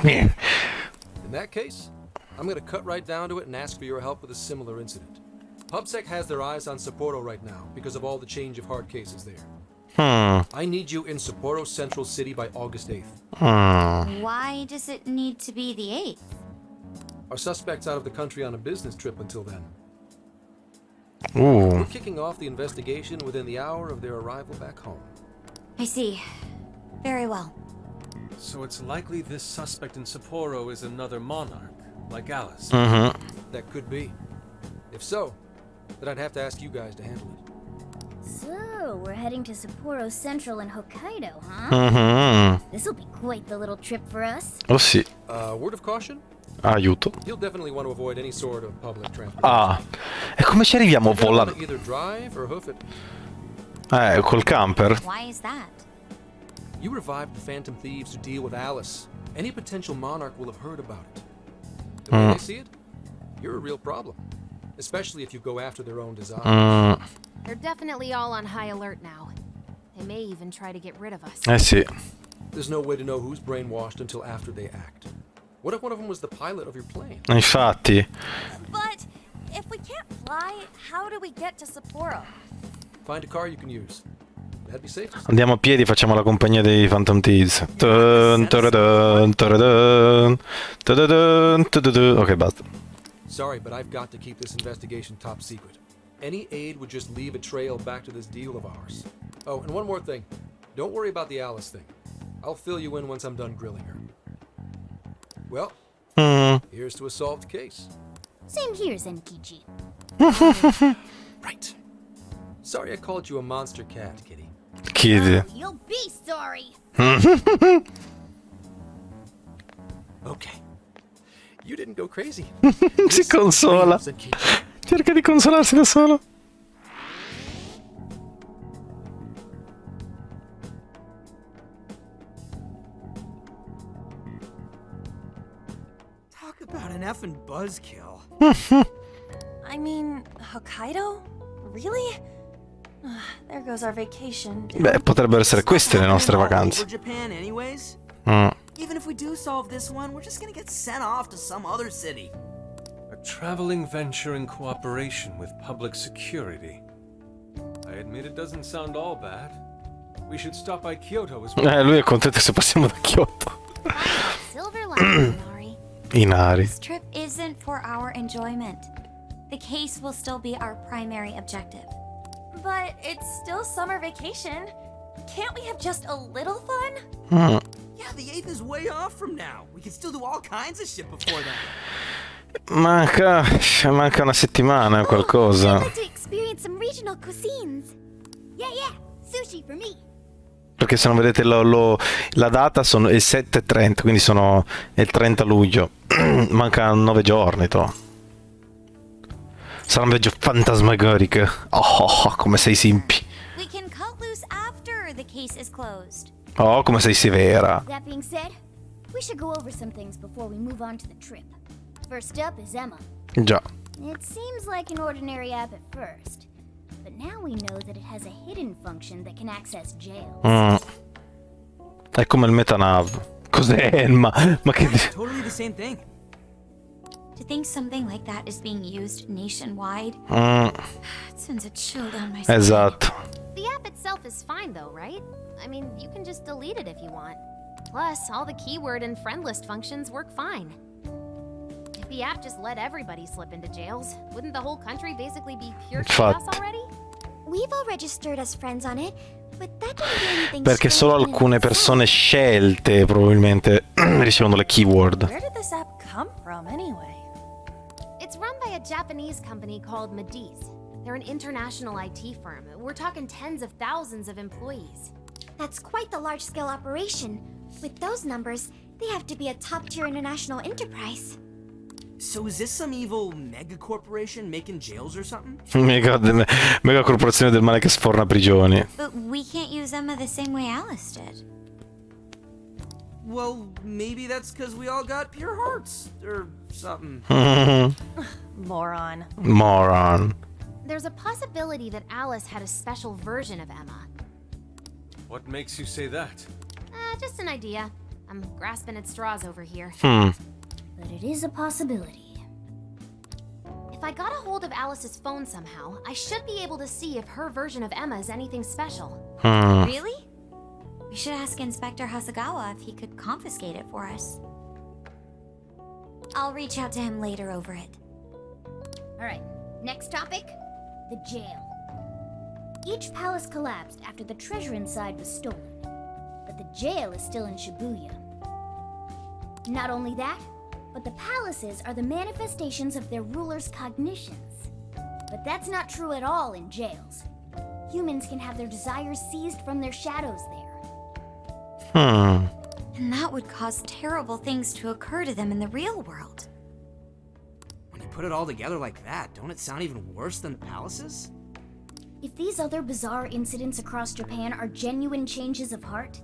In that case, I'm gonna cut right down to it and ask for your help with a similar incident. PubSec has their eyes on Sapporo right now because of all the change of heart cases there. I need you in Sapporo Central City by August 8th. Why does it need to be the 8th? Our suspect's out of the country on a business trip until then. Ooh. We're kicking off the investigation within the hour of their arrival back home. I see. Very well. So it's likely this suspect in Sapporo is another monarch, like Alice. That could be. If so, then I'd have to ask you guys to handle it. So, we're heading to Sapporo Central in Hokkaido, huh? This'll be quite the little trip for us. Oh sì. Word of caution? Aiuto. You'll definitely want to avoid any sort of public transport. Ah. E come ci arriviamo volando? Either drive or hoof it. Col camper. Why is that? You revived the Phantom Thieves to deal with Alice. Any potential monarch will have heard about it. The way they see it, you're a real problem. Especially if you go after their own desires. They're definitely all on high alert now. They may even try to get rid of us. Sì. There's no way to know who's brainwashed until after they act. What if one of them was the pilot of your plane? Infatti. But if we can't fly, how do we get to Sapporo? Find a car you can use. That'd be safe. Andiamo a piedi, facciamo la compagnia dei Phantom Thieves. Ok, basta. Sorry, but I've got to keep this investigation top secret. Any aid would just leave a trail back to this deal of ours. Oh, and one more thing. Don't worry about the Alice thing. I'll fill you in once I'm done grilling her. Well, here's to a solved case. Same here, Zenkichi. Right. Sorry I called you a monster cat, kitty. Kitty. You'll be sorry. Okay. You didn't go crazy. Si consola. Cerca di consolarsi da solo. Talk about an effing buzzkill. I mean, Hokkaido? Really? There goes our vacation. Beh, potrebbero essere queste le nostre vacanze. Japan anyways? Even if we do solve this one, we're just gonna get sent off to some other city. A traveling venture in cooperation with public security. I admit it doesn't sound all bad. We should stop by Kyoto as well. Lui è contento se passiamo da Kyoto. Silver lining, Inari. Inari. This trip isn't for our enjoyment. The case will still be our primary objective. But it's still summer vacation. Can't we have just a little fun? Yeah, the 8th is way off from now. We can still do all kinds of shit before that. Manca una settimana o qualcosa. I'd like to experience some regional cuisines. Yeah, sushi for me. Perché se non vedete la data sono il 7-30, quindi è il 30 luglio. Manca 9 giorni, Sarà un viaggio fantasmagorico. Oh, come sei simpi. We can cut loose after the case is closed. Oh, come sei severa. That being said, we should go over some things before we move on to the trip. First up is Emma. Già. It seems like an ordinary app at first, but now we know that it has a hidden function that can access jails. È come il metanav. Cos'è? Ma che... Totally the same thing. To think something like that is being used nationwide, it sends a chill down my spine. Esatto. The app itself is fine though, right? I mean, you can just delete it if you want. Plus, all the keyword and friend list functions work fine. If the app just let everybody slip into jails, wouldn't the whole country basically be pure chaos already? We've all registered as friends on it, but that doesn't do anything. Perché solo alcune persone scelte probabilmente ricevono le keyword. Where did this app come from anyway? It's run by a Japanese company called Medice. They're an international IT firm. We're talking tens of thousands of employees. That's quite the large-scale operation. With those numbers, they have to be a top-tier international enterprise. So is this some evil mega corporation making jails or something? Mega corporazione del male che sforna prigioni. But we can't use Emma the same way Alice did. Well, maybe that's because we all got pure hearts or something. Moron. Moron. There's a possibility that Alice had a special version of Emma. What makes you say that? Just an idea. I'm grasping at straws over here. But it is a possibility. If I got a hold of Alice's phone somehow, I should be able to see if her version of Emma is anything special. Really? We should ask Inspector Hasagawa if he could confiscate it for us. I'll reach out to him later over it. Alright, next topic. The jail. Each palace collapsed after the treasure inside was stolen. But the jail is still in Shibuya. Not only that, but the palaces are the manifestations of their rulers' cognitions. But that's not true at all in jails. Humans can have their desires seized from their shadows there. And that would cause terrible things to occur to them in the real world. When you put it all together like that, don't it sound even worse than the palaces? If these other bizarre incidents across Japan are genuine changes of heart,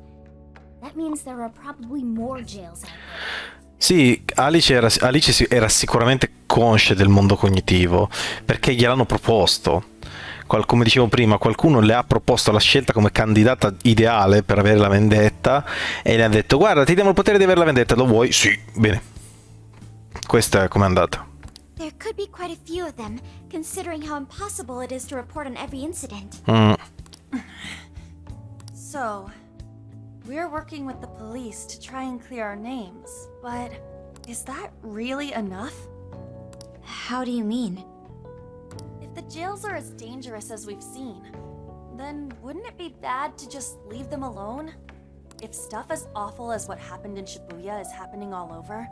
that means there are probably more jails out there. Sì, Alice era sicuramente conscia del mondo cognitivo, perché gliel'hanno proposto. Come dicevo prima, qualcuno le ha proposto la scelta come candidata ideale per avere la vendetta e le ha detto: guarda, ti diamo il potere di avere la vendetta, lo vuoi? Sì, bene. Questa è com'è andata. There could be quite a few of them, considering how impossible it is to report on every incident. So, we're working with the police to try and clear our names, but is that really enough? How do you mean? If the jails are as dangerous as we've seen, then wouldn't it be bad to just leave them alone? If stuff as awful as what happened in Shibuya is happening all over,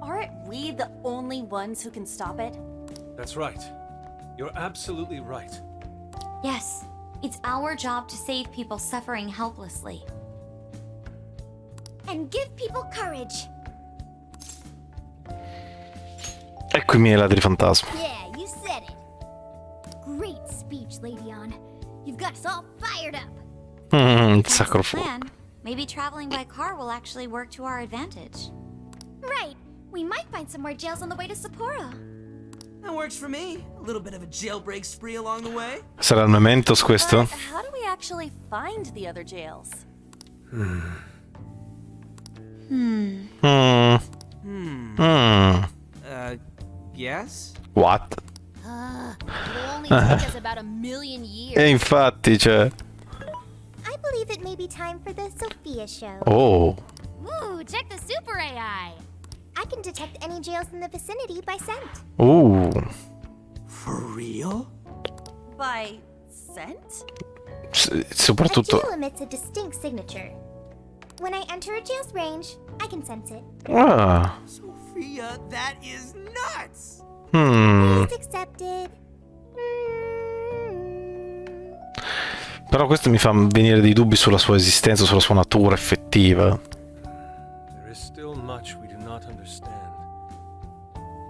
aren't we the only ones who can stop it? That's right. You're absolutely right. Yes, it's our job to save people suffering helplessly. And give people courage. Ecco i miei ladri fantasma. Yeah, you said it. Great speech, Lady On. You've got us all fired up. Sacro fuoco. Plan. Maybe traveling by car will actually work to our advantage. Right. We might find some more jails on the way to Sapporo. That works for me. A little bit of a jailbreak spree along the way. Sarà il Mementos questo? But how do we actually find the other jails? Yes? What? It'll only take us about 1,000,000 years. E infatti, cioè... I believe it may be time for the Sophia show. Oh. Ooh, check the super AI. I can detect any jails in the vicinity by scent. For real? By scent? Soprattutto... A jail emits a distinct signature. When I enter a jail's range, I can sense it. Ah. Sophia, that is nuts! Please accepted. Però questo mi fa venire dei dubbi sulla sua esistenza, sulla sua natura effettiva. There is still much we do not understand.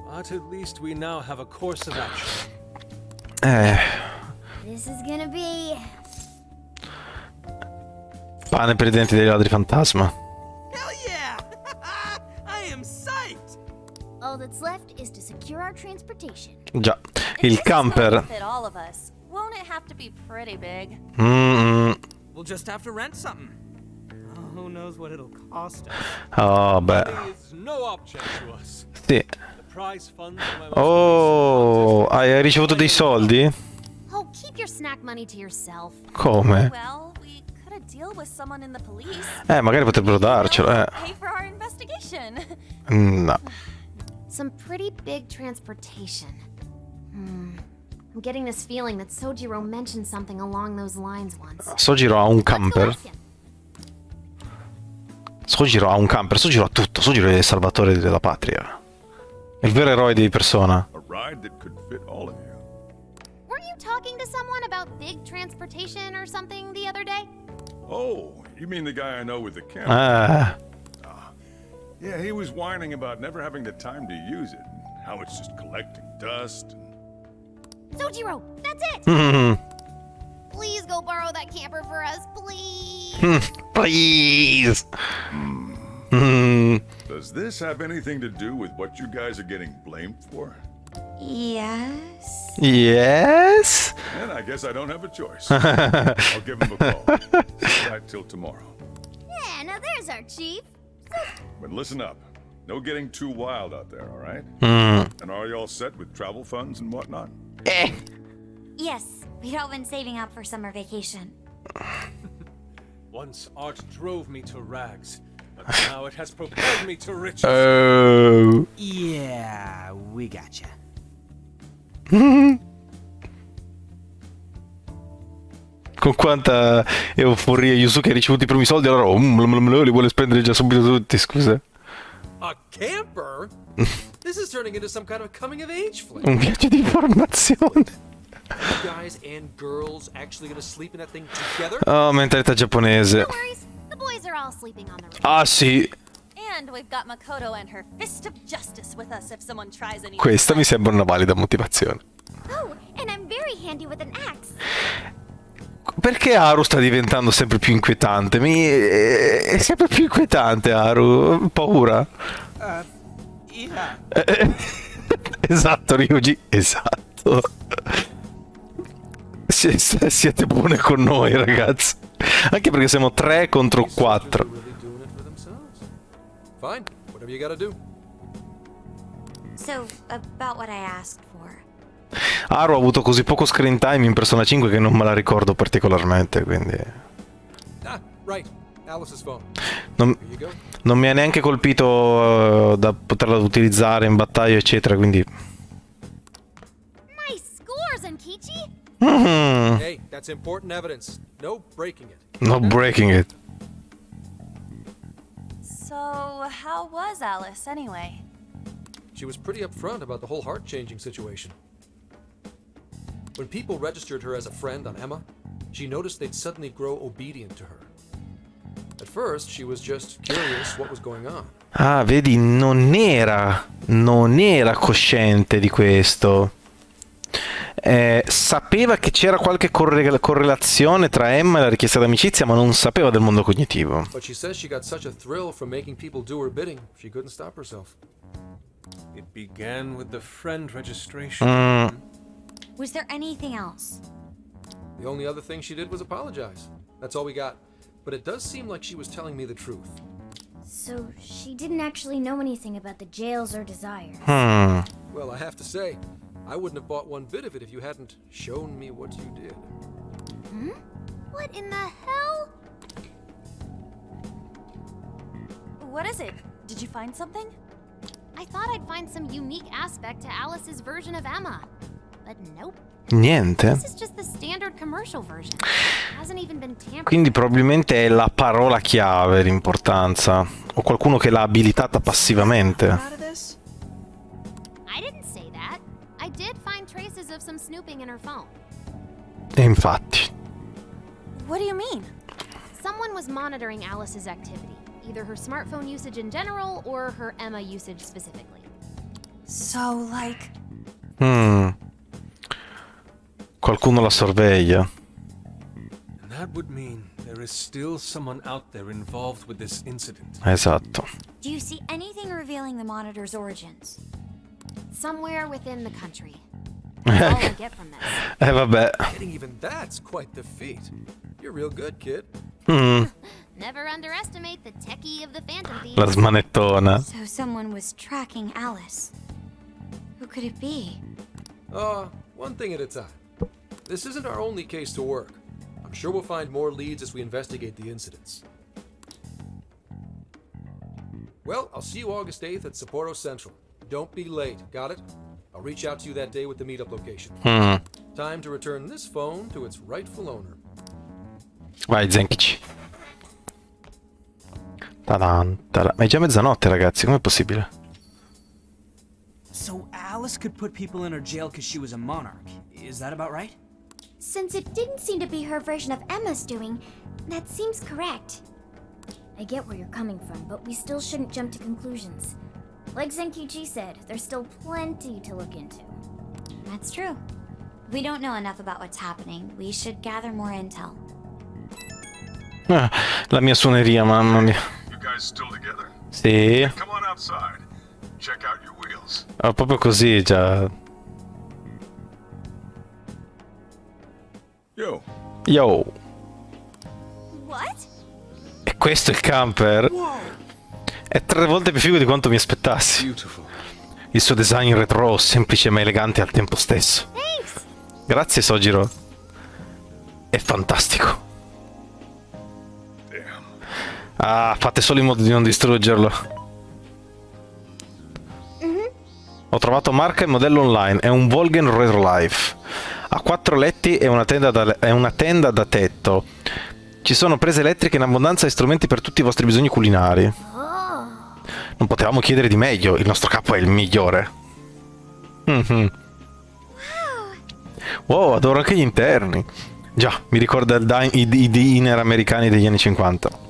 But at least we now have a course of action. This is gonna be... Pane per i denti dei ladri fantasma. Hell yeah! I am psyched! All that's left is to secure our transportation. Già, il camper. Fit all of us. Won't it have to be pretty big? We'll just have to rent something. Oh, who knows what it'll cost us. Oh, beh. Money is no object to us. Sì. The prize funds are my most Oh, hai ricevuto dei soldi? Oh, keep your snack money to yourself. Come? Well, we could have deal with someone in the police. Magari potrebbero darcelo, Pay for our investigation. No. Some pretty big transportation. I'm getting this feeling that Sojiro mentioned something along those lines once. Sojiro ha un camper. Sojiro ha un camper. Sojiro ha tutto. Sojiro è il salvatore della patria. È il vero eroe di persona. A ride that could fit all of you. Were you talking to someone about big transportation or something the other day? Oh, you mean the guy I know with the camera? Ah. Yeah, he was whining about never having the time to use it. How it's just collecting dust. Sojiro, that's it! Please go borrow that camper for us, please! Please! Does this have anything to do with what you guys are getting blamed for? Yes. Yes? Then I guess I don't have a choice. I'll give him a call. Sit tight till tomorrow. Yeah, now there's our chief. But listen up. No getting too wild out there, all right? And are you all set with travel funds and whatnot? Yes, we'd all been saving up for summer vacation. Once art drove me to rags, but now it has propelled me to riches. Oh. Yeah, we gotcha. Con quanta euforia Yusuke ha ricevuto i primi soldi, allora li vuole spendere già subito tutti, scusa. A camper? This is turning into some kind of coming of age flick. Un viaggio di informazione. Guys and girls actually gonna sleep in that thing together? Oh, mentalità giapponese. No worries, the boys are all sleeping on the roof. Ah, sì. And we've got Makoto and her fist of justice with us if someone tries anything. Questa mi sembra una valida motivazione. Oh, and I'm very handy with an axe. Perché Haru sta diventando sempre più inquietante? È sempre più inquietante Haru. Ho paura. Yeah. Esatto, Ryuji. Esatto. Siete buone con noi, ragazzi. Anche perché siamo 3 contro 4. Fine, whatever you gotta do. So, about what I asked for. Haru ha avuto così poco screen time in Persona 5 che non me la ricordo particolarmente, quindi... Ah, right. Alice's phone. Non mi ha neanche colpito da poterla utilizzare in battaglia, eccetera, quindi... Nice score, Zenkichi! Hey, that's important evidence. No breaking it. No breaking it. So, how was Alice anyway? She was pretty upfront about the whole heart-changing situation. When people registered her as a friend on Emma, she noticed they'd suddenly grow obedient to her. At first, she was just curious what was going on. Ah, vedi, non era cosciente di questo. Sapeva che c'era qualche correlazione tra Emma e la richiesta d'amicizia, ma non sapeva del mondo cognitivo. But she says she got such a thrill from making people do her bidding, she couldn't stop herself. It began with the friend registration. Was there anything else? The only other thing she did was apologize. That's all we got. But it does seem like she was telling me the truth. So, she didn't actually know anything about the jails or desires. Well, I have to say, I wouldn't have bought one bit of it if you hadn't shown me what you did. What in the hell? What is it? Did you find something? I thought I'd find some unique aspect to Alice's version of Emma. But nope. Niente. This is just the standard commercial version. Hasn't even been tampered. Quindi probabilmente è la parola chiave l'importanza. O qualcuno che l'ha abilitata passivamente. I didn't say that. I did find traces of some snooping in her phone. E infatti. What do you mean? Someone was monitoring Alice's activity, either her smartphone usage in general or her Emma usage specifically. So, like... Qualcuno la sorveglia. And that would mean there is still someone out there involved with this incident. Esatto. Do you see anything revealing the monitor's origins? Somewhere within the country. That's all I get from this. Vabbè. Getting even that's quite the feat. You're real good, kid. Never underestimate the techie of the Phantom Thieves. La smanettona. So someone was tracking Alice. Who could it be? One thing at a time. This isn't our only case to work. I'm sure we'll find more leads as we investigate the incidents. Well, I'll see you August 8th at Sapporo Central. Don't be late, got it? I'll reach out to you that day with the meetup location. Time to return this phone to its rightful owner. Vai, Zenkichi. Tadan, tadan. Ma è già mezzanotte, ragazzi, com'è possibile? So Alice could put people in her jail because she was a monarch. Is that about right? Since it didn't seem to be her version of Emma's doing, that seems correct. I get where you're coming from, but we still shouldn't jump to conclusions. Like Zenkichi said, there's still plenty to look into. That's true. We don't know enough about what's happening. We should gather more intel. La mia suoneria, mamma mia. You guys still together? Sì. Come on outside. Check out your wheels. Oh, proprio così, già. Yo. Yo. What? E questo è il camper? È 3 volte più figo di quanto mi aspettassi. Il suo design retro, semplice ma elegante al tempo stesso. Grazie, Sojiro. È fantastico. Ah, fate solo in modo di non distruggerlo. Ho trovato marca e modello online. È un Volgen Retro Life. Ha 4 letti e una tenda da tetto. Ci sono prese elettriche in abbondanza e strumenti per tutti i vostri bisogni culinari. Non potevamo chiedere di meglio. Il nostro capo è il migliore. Wow, adoro anche gli interni. Già, mi ricorda i diner americani degli anni 50.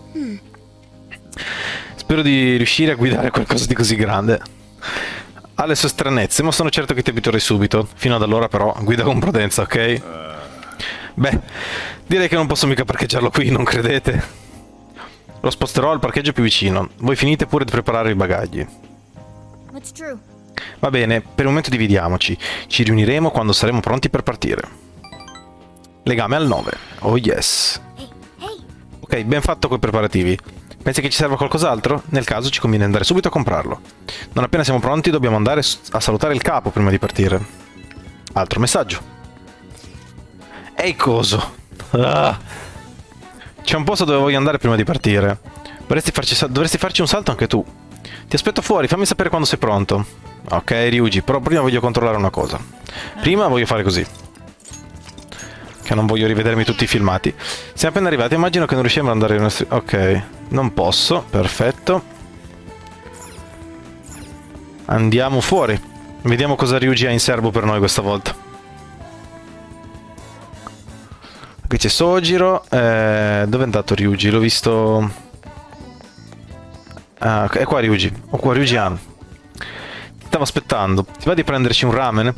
Spero di riuscire a guidare qualcosa di così grande. Ha le sue stranezze, ma sono certo che ti abituerai subito. Fino ad allora però guida con prudenza, ok? Beh, direi che non posso mica parcheggiarlo qui, non credete? Lo sposterò al parcheggio più vicino. Voi finite pure di preparare i bagagli. That's true. Va bene, per il momento dividiamoci. Ci riuniremo quando saremo pronti per partire. Legame al 9. Oh yes. Ok, ben fatto coi preparativi. Pensi che ci serva qualcos'altro? Nel caso ci conviene andare subito a comprarlo. Non appena siamo pronti dobbiamo andare a salutare il capo prima di partire. Altro messaggio. Ehi coso. C'è un posto dove voglio andare prima di partire. Dovresti farci un salto anche tu. Ti aspetto fuori, fammi sapere quando sei pronto. Ok, Ryuji, però prima voglio controllare una cosa. Prima voglio fare così. Che non voglio rivedermi tutti i filmati. Siamo appena arrivati, immagino che non riusciamo ad andare ai nostri... Ok, non posso, perfetto. Andiamo fuori. Vediamo cosa Ryuji ha in serbo per noi questa volta. Qui c'è Sojiro. Dove è andato Ryuji? L'ho visto... Ah, è qua Ryuji. Ho qua Ryuji-han. Stavo aspettando. Ti va di prenderci un ramen?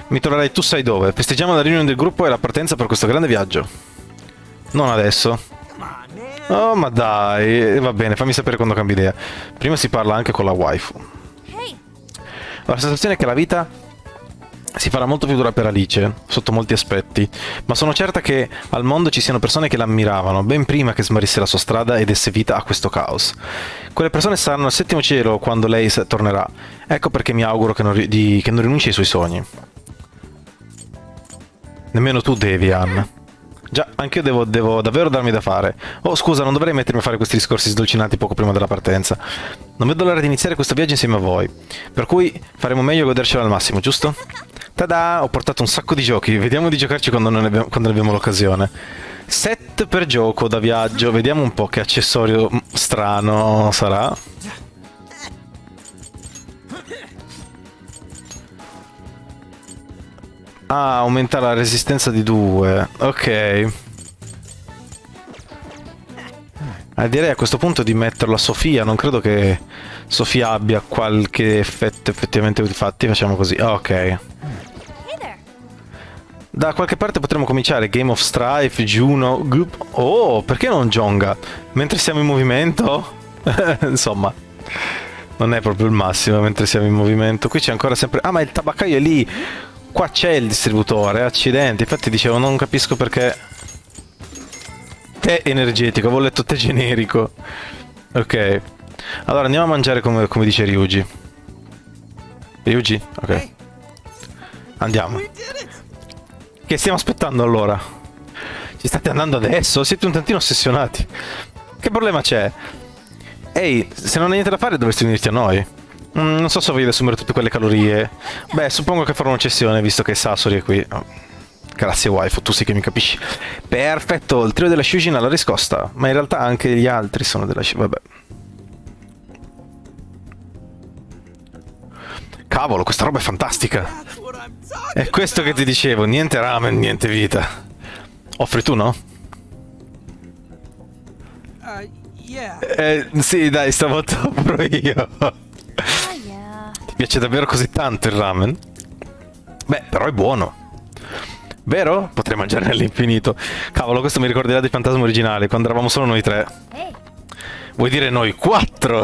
Mi troverai tu sai dove. Festeggiamo la riunione del gruppo e la partenza per questo grande viaggio. Non adesso. Oh, ma dai. Va bene, fammi sapere quando cambi idea. Prima si parla anche con la waifu. La sensazione è che la vita si farà molto più dura per Alice, sotto molti aspetti. Ma sono certa che al mondo ci siano persone che l'ammiravano, ben prima che smarrisse la sua strada e desse vita a questo caos. Quelle persone saranno al 7° cielo quando lei tornerà. Ecco perché mi auguro che non rinunci ai suoi sogni. Nemmeno tu devi, Anna. Già, anch'io devo davvero darmi da fare. Oh, scusa, non dovrei mettermi a fare questi discorsi sdolcinanti poco prima della partenza. Non vedo l'ora di iniziare questo viaggio insieme a voi. Per cui faremo meglio a godercelo al massimo, giusto? Tada! Ho portato un sacco di giochi. Vediamo di giocarci quando ne abbiamo l'occasione. Set per gioco da viaggio. Vediamo un po' che accessorio strano sarà. Ah, aumenta la resistenza di 2. Ok. Direi a questo punto di metterlo a Sofia. Non credo che Sofia abbia qualche effetto effettivamente. Infatti facciamo così. Ok. Da qualche parte potremmo cominciare. Game of Strife, Juno, Goop. Oh, perché non Jonga? Mentre siamo in movimento? Insomma, non è proprio il massimo mentre siamo in movimento. Qui c'è ancora sempre... Ah, ma il tabaccaio è lì. Qua c'è il distributore, accidenti. Infatti dicevo, non capisco perché... tè energetico, avevo letto tè generico. Ok. Allora andiamo a mangiare come dice Ryuji. Ryuji? Ok. Andiamo. Che stiamo aspettando allora? Ci state andando adesso? Siete un tantino ossessionati. Che problema c'è? Ehi, se non hai niente da fare dovresti unirti a noi. Non so se voglio assumere tutte quelle calorie. Beh, suppongo che farò un'eccezione visto che Sasori è qui. Oh. Grazie waifu, tu sì che mi capisci. Perfetto, il trio della Shujin alla riscosta. Ma in realtà anche gli altri sono della Shujin. Vabbè. Cavolo, questa roba è fantastica. È questo che ti dicevo, niente ramen, niente vita. Offri tu, no? Sì, dai, stavolta offro io. Ti piace davvero così tanto il ramen? Beh, però è buono. Vero? Potrei mangiare all'infinito. Cavolo, questo mi ricorda Ladri Fantasma originale, quando eravamo solo noi tre. Vuoi dire noi quattro?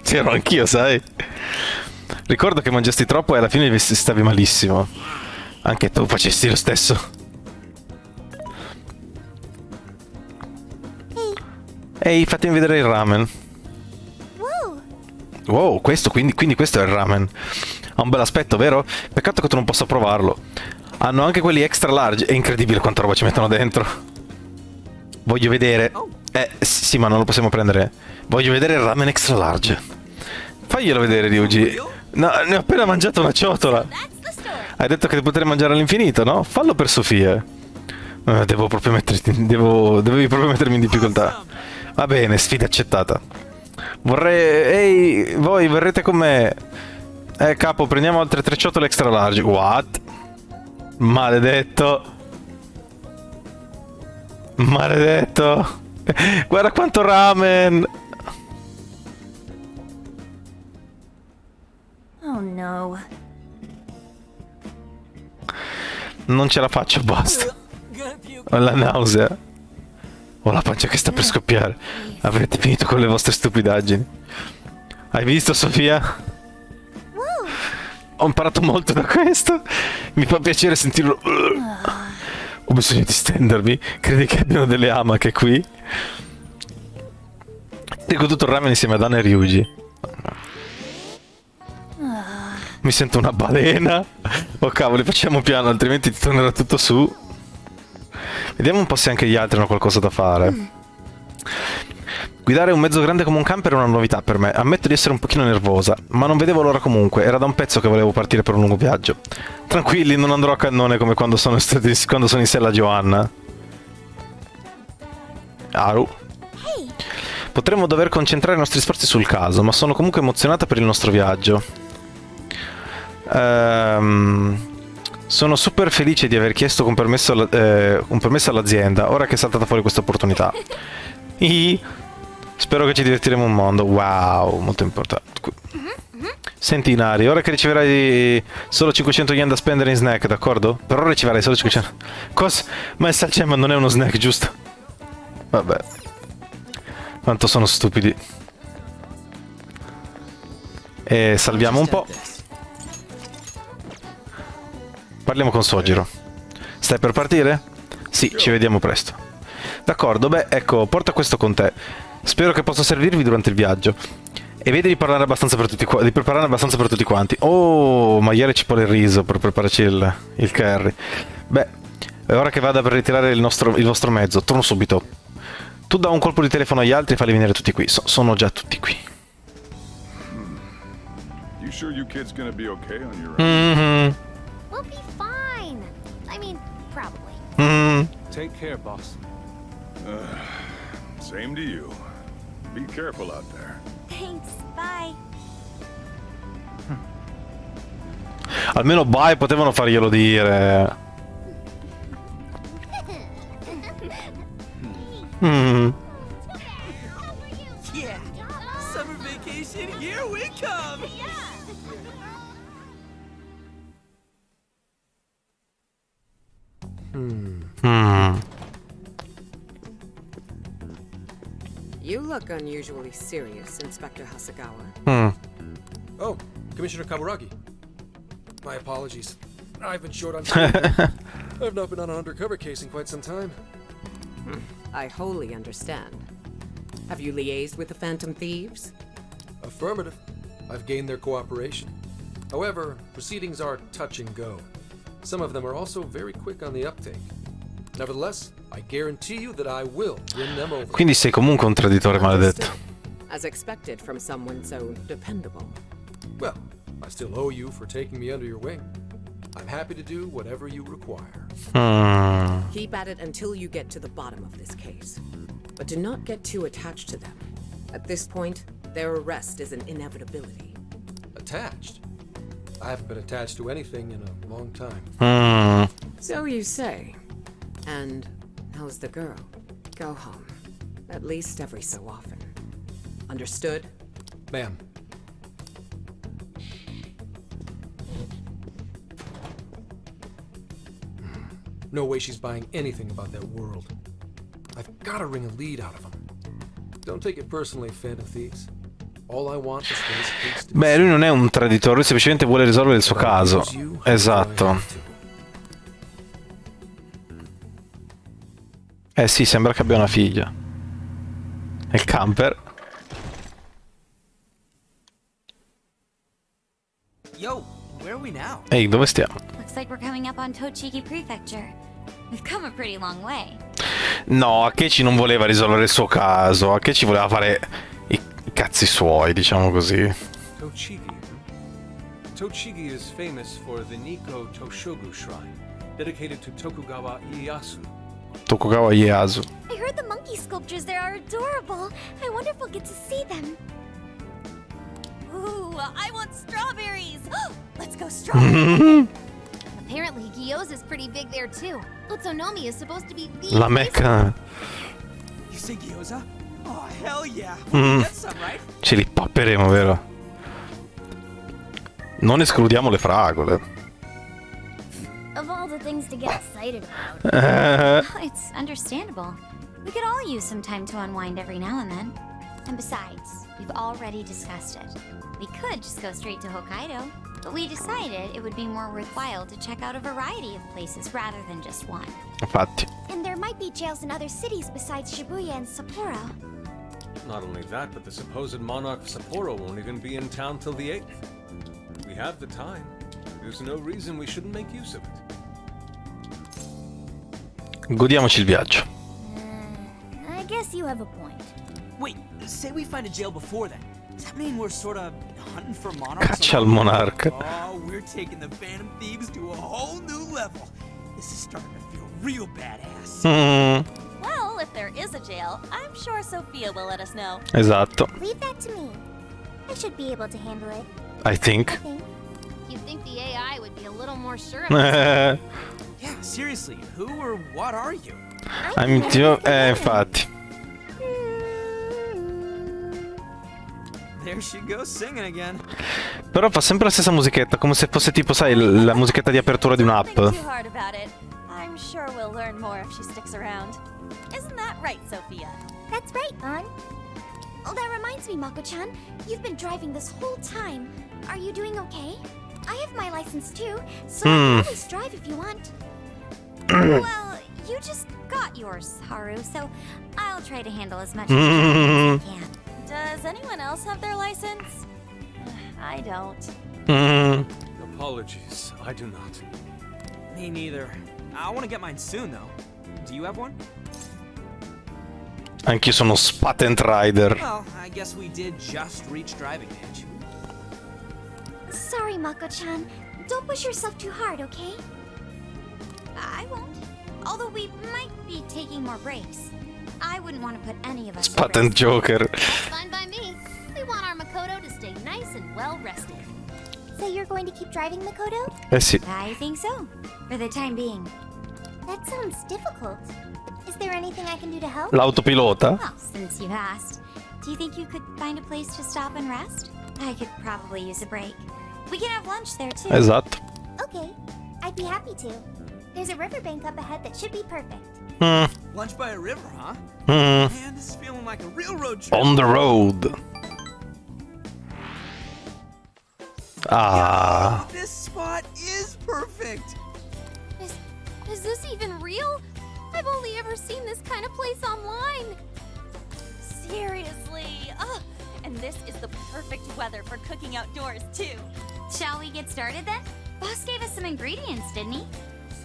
C'ero anch'io, sai? Ricordo che mangiasti troppo e alla fine stavi malissimo. Anche tu facesti lo stesso. Ehi, fatemi vedere il ramen. Wow, questo, quindi questo è il ramen. Ha un bel aspetto, vero? Peccato che tu non possa provarlo. Hanno anche quelli extra large. È incredibile quanta roba ci mettono dentro. Voglio vedere. Sì, ma non lo possiamo prendere. Voglio vedere il ramen extra large. Faglielo vedere, Ryuji. No, ne ho appena mangiato una ciotola. Hai detto che potrei mangiare all'infinito, no? Fallo per Sofia. Devo proprio dovevi proprio mettermi in difficoltà. Va bene, sfida accettata. Ehi, voi verrete con me. Capo, prendiamo altre 3 ciotole extra large. What? Maledetto. Maledetto. Guarda quanto ramen. Oh no. Non ce la faccio, basta. Ho la nausea. Ho la pancia che sta per scoppiare. Avrete finito con le vostre stupidaggini. Hai visto, Sofia? Ho imparato molto da questo. Mi fa piacere sentirlo. Ho bisogno di stendermi. Credi che abbiano delle amache qui? Tengo tutto il ramen insieme a Dan e Ryuji. Mi sento una balena. Oh cavoli, facciamo piano, altrimenti ti tornerà tutto su. Vediamo un po' se anche gli altri hanno qualcosa da fare. Guidare un mezzo grande come un camper è una novità per me. Ammetto di essere un pochino nervosa, ma non vedevo l'ora comunque. Era da un pezzo che volevo partire per un lungo viaggio. Tranquilli, non andrò a cannone come quando sono in sella Joanna. Aru. Potremmo dover concentrare i nostri sforzi sul caso, ma sono comunque emozionata per il nostro viaggio. Sono super felice di aver chiesto un permesso all'azienda, ora che è saltata fuori questa opportunità. Spero che ci divertiremo un mondo. Wow, molto importante. Senti Inari, ora che riceverai solo 500 yen da spendere in snack, d'accordo? Per ora riceverai solo 500. Cosa? Ma il salcemma non è uno snack, giusto? Vabbè. Quanto sono stupidi. E salviamo un po'. Parliamo con Sojiro. Stai per partire? Sì, ci vediamo presto. D'accordo, beh, ecco, porta questo con te. Spero che possa servirvi durante il viaggio. E vedi di prepararne abbastanza per tutti quanti. Oh, ma ieri ci vuole il riso per prepararci il curry. Beh, è ora che vada per ritirare il vostro mezzo. Torno subito. Tu dà un colpo di telefono agli altri e falli venire tutti qui. Sono già tutti qui. You sure you kids gonna be okay on your own? We'll be fine. I mean, probably. Take care, boss. Same to you. Be careful out there. Thanks, bye. Almeno bye potevano farglielo dire. Yeah, summer vacation, here we come. You look unusually serious, Inspector Hasagawa. Oh, Commissioner Kaburagi. My apologies. I've been short on time. I've not been on an undercover case in quite some time. I wholly understand. Have you liaised with the Phantom Thieves? Affirmative. I've gained their cooperation. However, proceedings are touch and go. Some of them are also very quick on the uptake. Nevertheless, I guarantee you that I will win them over. Quindi sei comunque un traditore maledetto. As expected from someone so dependable. Well, I still owe you for taking me under your wing. I'm happy to do whatever you require. Keep at it until you get to the bottom of this case. But do not get too attached to them. At this point, their arrest is an inevitability. Attached? I haven't been attached to anything in a long time. So you say. And how's the girl? Go home. At least every so often. Understood? Ma'am. No way she's buying anything about that world. I've got to wring a lead out of them. Don't take it personally, Phantom Thieves. All I want is for this case to... Beh, lui non è un traditore, lui semplicemente vuole risolvere il suo caso. Esatto. Eh sì, sembra che abbia una figlia. E il camper. Yo, where are we now? Ehi, dove stiamo? Looks like we're coming up on Tochigi Prefecture. We've come a pretty long way. No, Akechi non voleva risolvere il suo caso. Akechi voleva fare i cazzi suoi, diciamo così. Tochigi. Tochigi is famous for the Nikko Toshogu Shrine, dedicated to Tokugawa Ieyasu. Tokugawa Ieyasu. I heard the monkey sculptures there are adorable. I wonder if we'll get to see them. Ooh, I want strawberries! Let's go strawberries! Apparently, Gyoza's pretty big there too. Utsunomiya is supposed to be the La Mecca. You say gyoza? Oh, hell yeah. We'll get some, right? Ce li papperemo, vero? Non escludiamo le fragole. Of all the things to get excited about, it's understandable. We could all use some time to unwind every now and then. And besides, we've already discussed it. We could just go straight to Hokkaido, but we decided it would be more worthwhile to check out a variety of places rather than just one. Infatti. And there might be jails in other cities besides Shibuya and Sapporo. Not only that, but the supposed monarch of Sapporo won't even be in town till the 8th. We have the time. There's no reason we shouldn't make use of it. Godiamoci il viaggio. I guess you have a point. Wait, say we find a jail before that. Does that mean we're sort of hunting for monarchs? Caccia al monarca. Oh, we're taking the Phantom Thieves to a whole new level. This is starting to feel real badass. Well, if there is a jail, I'm sure Sophia will let us know. Esatto. Leave that to me. I should be able to handle it. I think. You'd think the AI would be a little more sure of Yeah, seriously, who or what are you? Infatti. There she goes singing again. Però fa sempre la stessa musichetta, come se fosse tipo, sai, la musichetta di apertura di un'app. Don't think too hard about it. I'm sure we'll learn more if she sticks around. Isn't that right, Sophia? That's right, An. Oh, that reminds me, Mako-chan. You've been driving this whole time. Are you doing okay? I have my license too, so I can always drive if you want. Well, you just got yours, Haru, so I'll try to handle as much as I can. Does anyone else have their license? I don't. Apologies, I do not. Me neither. I want to get mine soon, though. Do you have one? Anch'io sono patent rider. Well, I guess we did just reach driving age. Sorry, Mako-chan. Don't push yourself too hard, okay? I won't. Although we might be taking more breaks. I wouldn't want to put any of us at Patent risk. Joker. Fine by me. We want our Makoto to stay nice and well rested. So you're going to keep driving, Makoto? Eh sì. I think so, for the time being. That sounds difficult. Is there anything I can do to help? L'autopilota? Well, since you've asked, do you think you could find a place to stop and rest? I could probably use a break. We can have lunch there too. Esatto. Okay, I'd be happy to. There's a riverbank up ahead that should be perfect. Lunch by a river, huh? Man, this is feeling like a real road trip. On the road. Ah. This spot is perfect. Is this even real? I've only ever seen this kind of place online. Seriously. And this is the perfect weather for cooking outdoors, too. Shall we get started then? Boss gave us some ingredients, didn't he?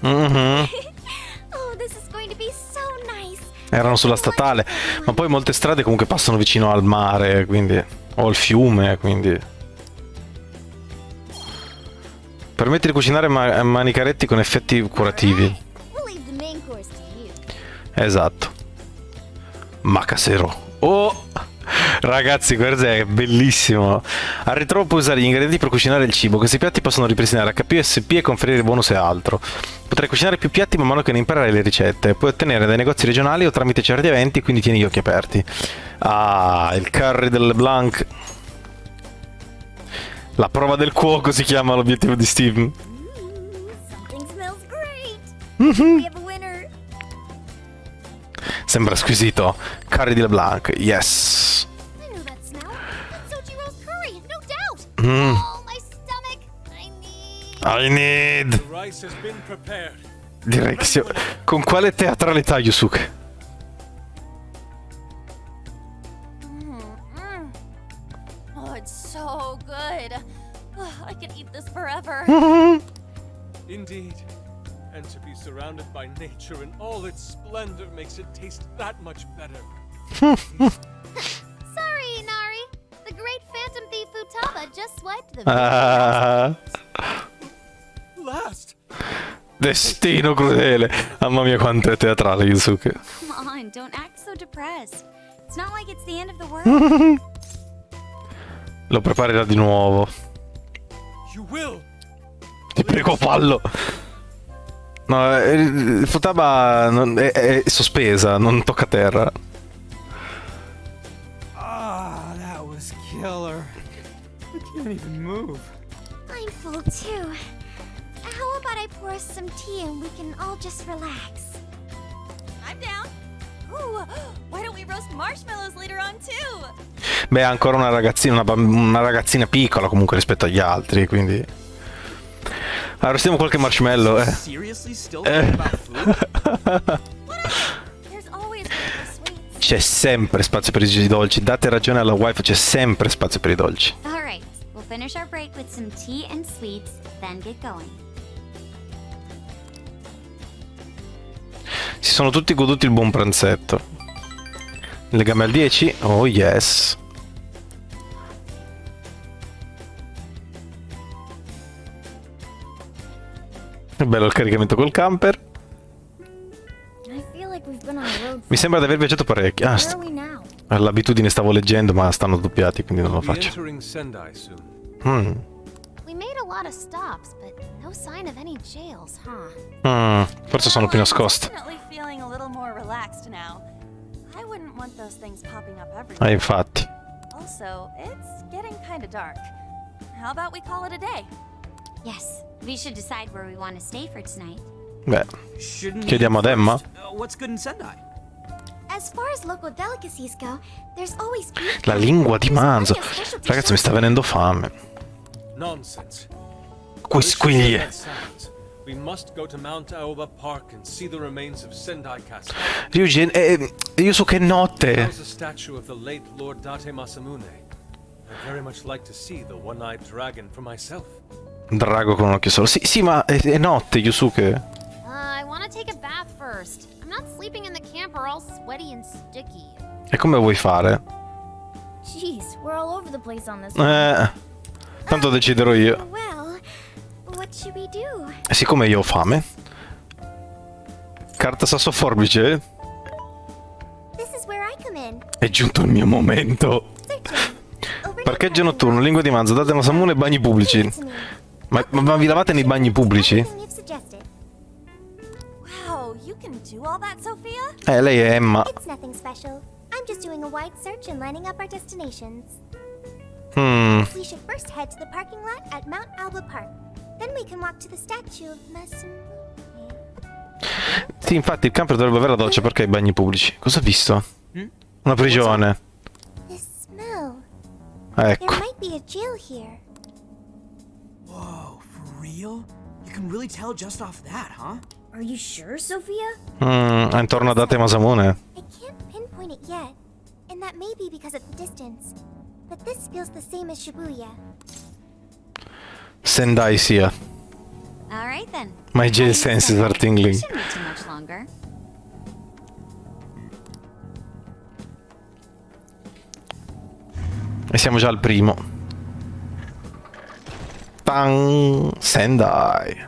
Oh, this is going to be so nice. Erano sulla statale, ma poi molte strade comunque passano vicino al mare, quindi o al fiume, quindi permette di cucinare manicaretti con effetti curativi. Esatto. Ma casero. Oh! Ragazzi, guardate, è bellissimo. Al ritrovo puoi usare gli ingredienti per cucinare il cibo. Questi piatti possono ripristinare HP, SP e conferire bonus e altro. Potrai cucinare più piatti man mano che ne imparerai le ricette. Puoi ottenere dai negozi regionali o tramite certi eventi, quindi tieni gli occhi aperti. Ah, il curry del Blanc. La prova del cuoco si chiama l'obiettivo di Steven. Sembra squisito. Curry del Blanc, yes. I need. Direi che sia. Con quale teatralità, Yusuke? Oh, it's so good. I could eat this forever. Indeed. And to be surrounded by nature in all its splendor makes it taste that much better. Sorry, Inari. The great phantom thief Futaba just swiped the Last. Destino crudele. Mamma mia quanto è teatrale, Yusuke. Come on, don't act so depressed. It's not like it's the end of the world. Lo preparerà di nuovo. You will. Ti prego, fallo. No, Futaba è sospesa, non tocca terra. Ah, that was killer. I can't even move. I'm full too. How about I pour us some tea and we can all just relax? I'm down. Ooh, why don't we roast marshmallows later on too? Beh, è ancora una ragazzina, una ragazzina piccola comunque rispetto agli altri, quindi arrostiamo qualche marshmallow, C'è sempre spazio per i dolci. Date ragione alla wife, c'è sempre spazio per i dolci. All right, we'll finish our break with some tea and sweets, then get going. Si sono tutti goduti il buon pranzetto. Legame al 10? Oh yes. È bello il caricamento col camper. Mi sembra di aver viaggiato parecchio. L'abitudine stavo leggendo, ma stanno doppiati, quindi non lo faccio. Forse sono più nascosti. Infatti. Also, it's getting kind of dark. How about we call it a day? Yes, we should decide where we want to stay for tonight. Beh, chiediamo ad Emma. What's good in Sendai? As far as local delicacies go, there's always beef. La lingua di manzo. Ragazzi, mi sta venendo fame. Nonsense. Quisquiglie. We must go to Mount Aoba Park and see the remains of Sendai Castle. Ryujin, io so che notte. There's a statue of the late Lord Date Masamune. I'd very much like to see the one-eyed dragon for myself. Drago con un occhio solo. Sì, ma è notte, Yusuke. I want to take a bath first. I'm not sleeping in the camper all sweaty and sticky. E come vuoi fare? Jeez, we're all over the place on this. Tanto deciderò io. Well, what should we do? E siccome io ho fame. Carta sasso forbice. This is where I come in. È giunto il mio momento. Parcheggio notturno, lingua di manzo, date Masamune e bagni pubblici. Ma vi lavate nei bagni pubblici? Wow, you can do all that, Sophia? Lei è Emma. It's nothing special. I'm just doing a wide search and lining up our destinations. We should first head to the parking lot at Mount Alba Park. Then we can walk to the statue of Masamune. Sì, infatti il camper dovrebbe avere la doccia perché i bagni pubblici. Cosa ha visto? Una prigione. This smell. Ecco. There might be a jail here. Whoa, for real? You can really tell just off that, huh? Are you sure, Sophia? È intorno a date Masamune. I can't pinpoint it yet, and that may be because of the distance. But this feels the same as Shibuya. Sendai sia. All right then. My jail senses are tingling. Shouldn't be too much longer. E siamo già al primo. Tan! Sendai.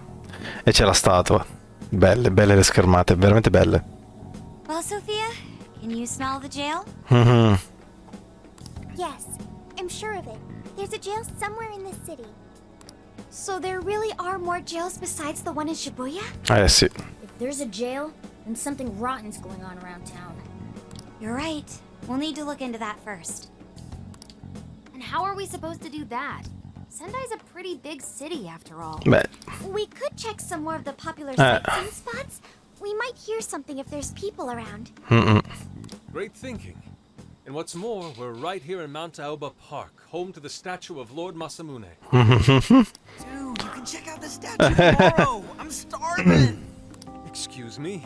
E c'è la statua. Belle, belle le schermate, veramente belle. Well, Sophia, can you smell the jail? Yes, I'm sure of it. There's a jail somewhere in this city. So there really are more jails besides the one in Shibuya? Sì. If there's a jail, then something rotten's going on around town. You're right. We'll need to look into that first. And how are we supposed to do that? Sendai's a pretty big city after all. Beh. We could check some more of the popular sightseeing spots. We might hear something if there's people around. Great thinking. And what's more, we're right here in Mount Aoba Park, home to the statue of Lord Masamune. Dude, you can check out the statue tomorrow. I'm starving. Excuse me?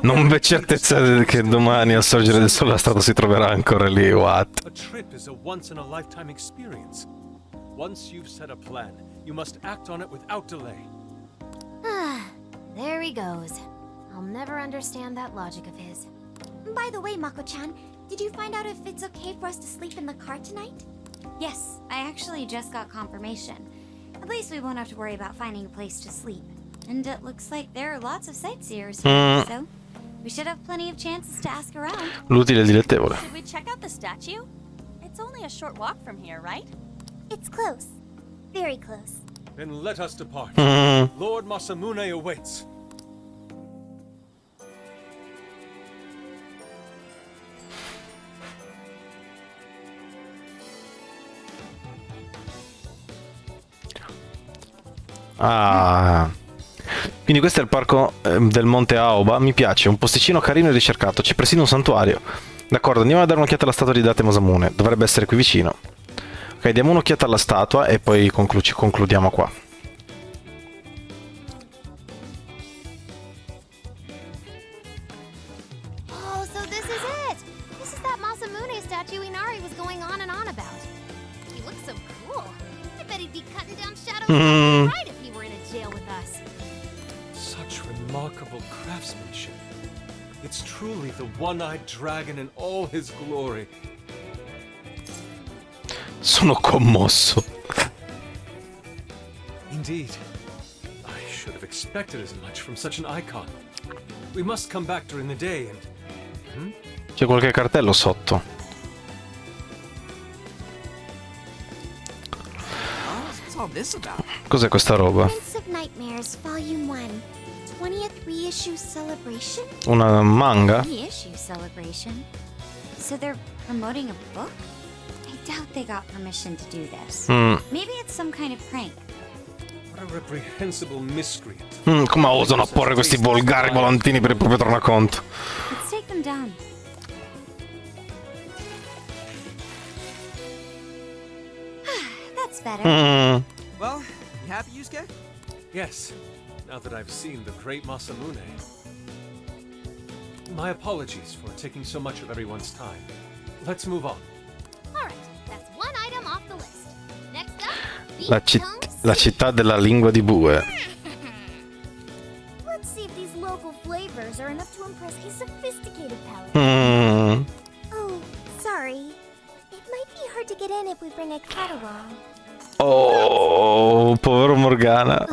Non v'è certezza che domani al sorgere del sole la statua si troverà ancora lì, what? A trip is a once-in-a-lifetime experience. Once you've set a plan, you must act on it without delay. There he goes. I'll never understand that logic of his. By the way, Mako-chan, did you find out if it's okay for us to sleep in the car tonight? Yes, I actually just got confirmation. At least we won't have to worry about finding a place to sleep. And it looks like there are lots of sightseers here, so we should have plenty of chances to ask around. L'utile e il dilettevole. Should we check out the statue? It's only a short walk from here, right? It's close. Very close. Then let us depart. Lord Masamune awaits. Quindi questo è il parco del Monte Aoba. Mi piace, un posticino carino e ricercato. C'è persino un santuario. D'accordo, andiamo a dare un'occhiata alla statua di Date Masamune. Dovrebbe essere qui vicino. Ok, diamo un'occhiata alla statua e poi concludiamo qua. Oh, so this is it! This is that Masamune statue Inari was going on and on about. He looks so cool. I bet he'd be cutting down shadows right if he were in a jail with us. Such remarkable craftsmanship. It's truly the one-eyed dragon in all his glory. Sono commosso. Indeed. I should have expected as much from such an icon. We must come back during the day and... C'è qualche cartello sotto. What's all this about? Cos'è questa roba? Prince of Nightmares, Volume 1. 20th reissue celebration? Una manga? Reissue celebration? So they're promoting a book? I doubt they got permission to do this. Maybe it's some kind of prank. What a reprehensible miscreant. Come osano apporre questi volgari volantini per il proprio tornaconto? Let's take them down. That's better. Well, you happy, Yusuke? Yes, now that I've seen the great Masamune. My apologies for taking so much of everyone's time. Let's move on. Alright, that's one item off the list. Next up, La città della lingua di bue. Let's see if these local flavors are enough to impress a sophisticated palate. Oh, sorry. It might be hard to get in if we bring a cat along. Oh, povero Morgana.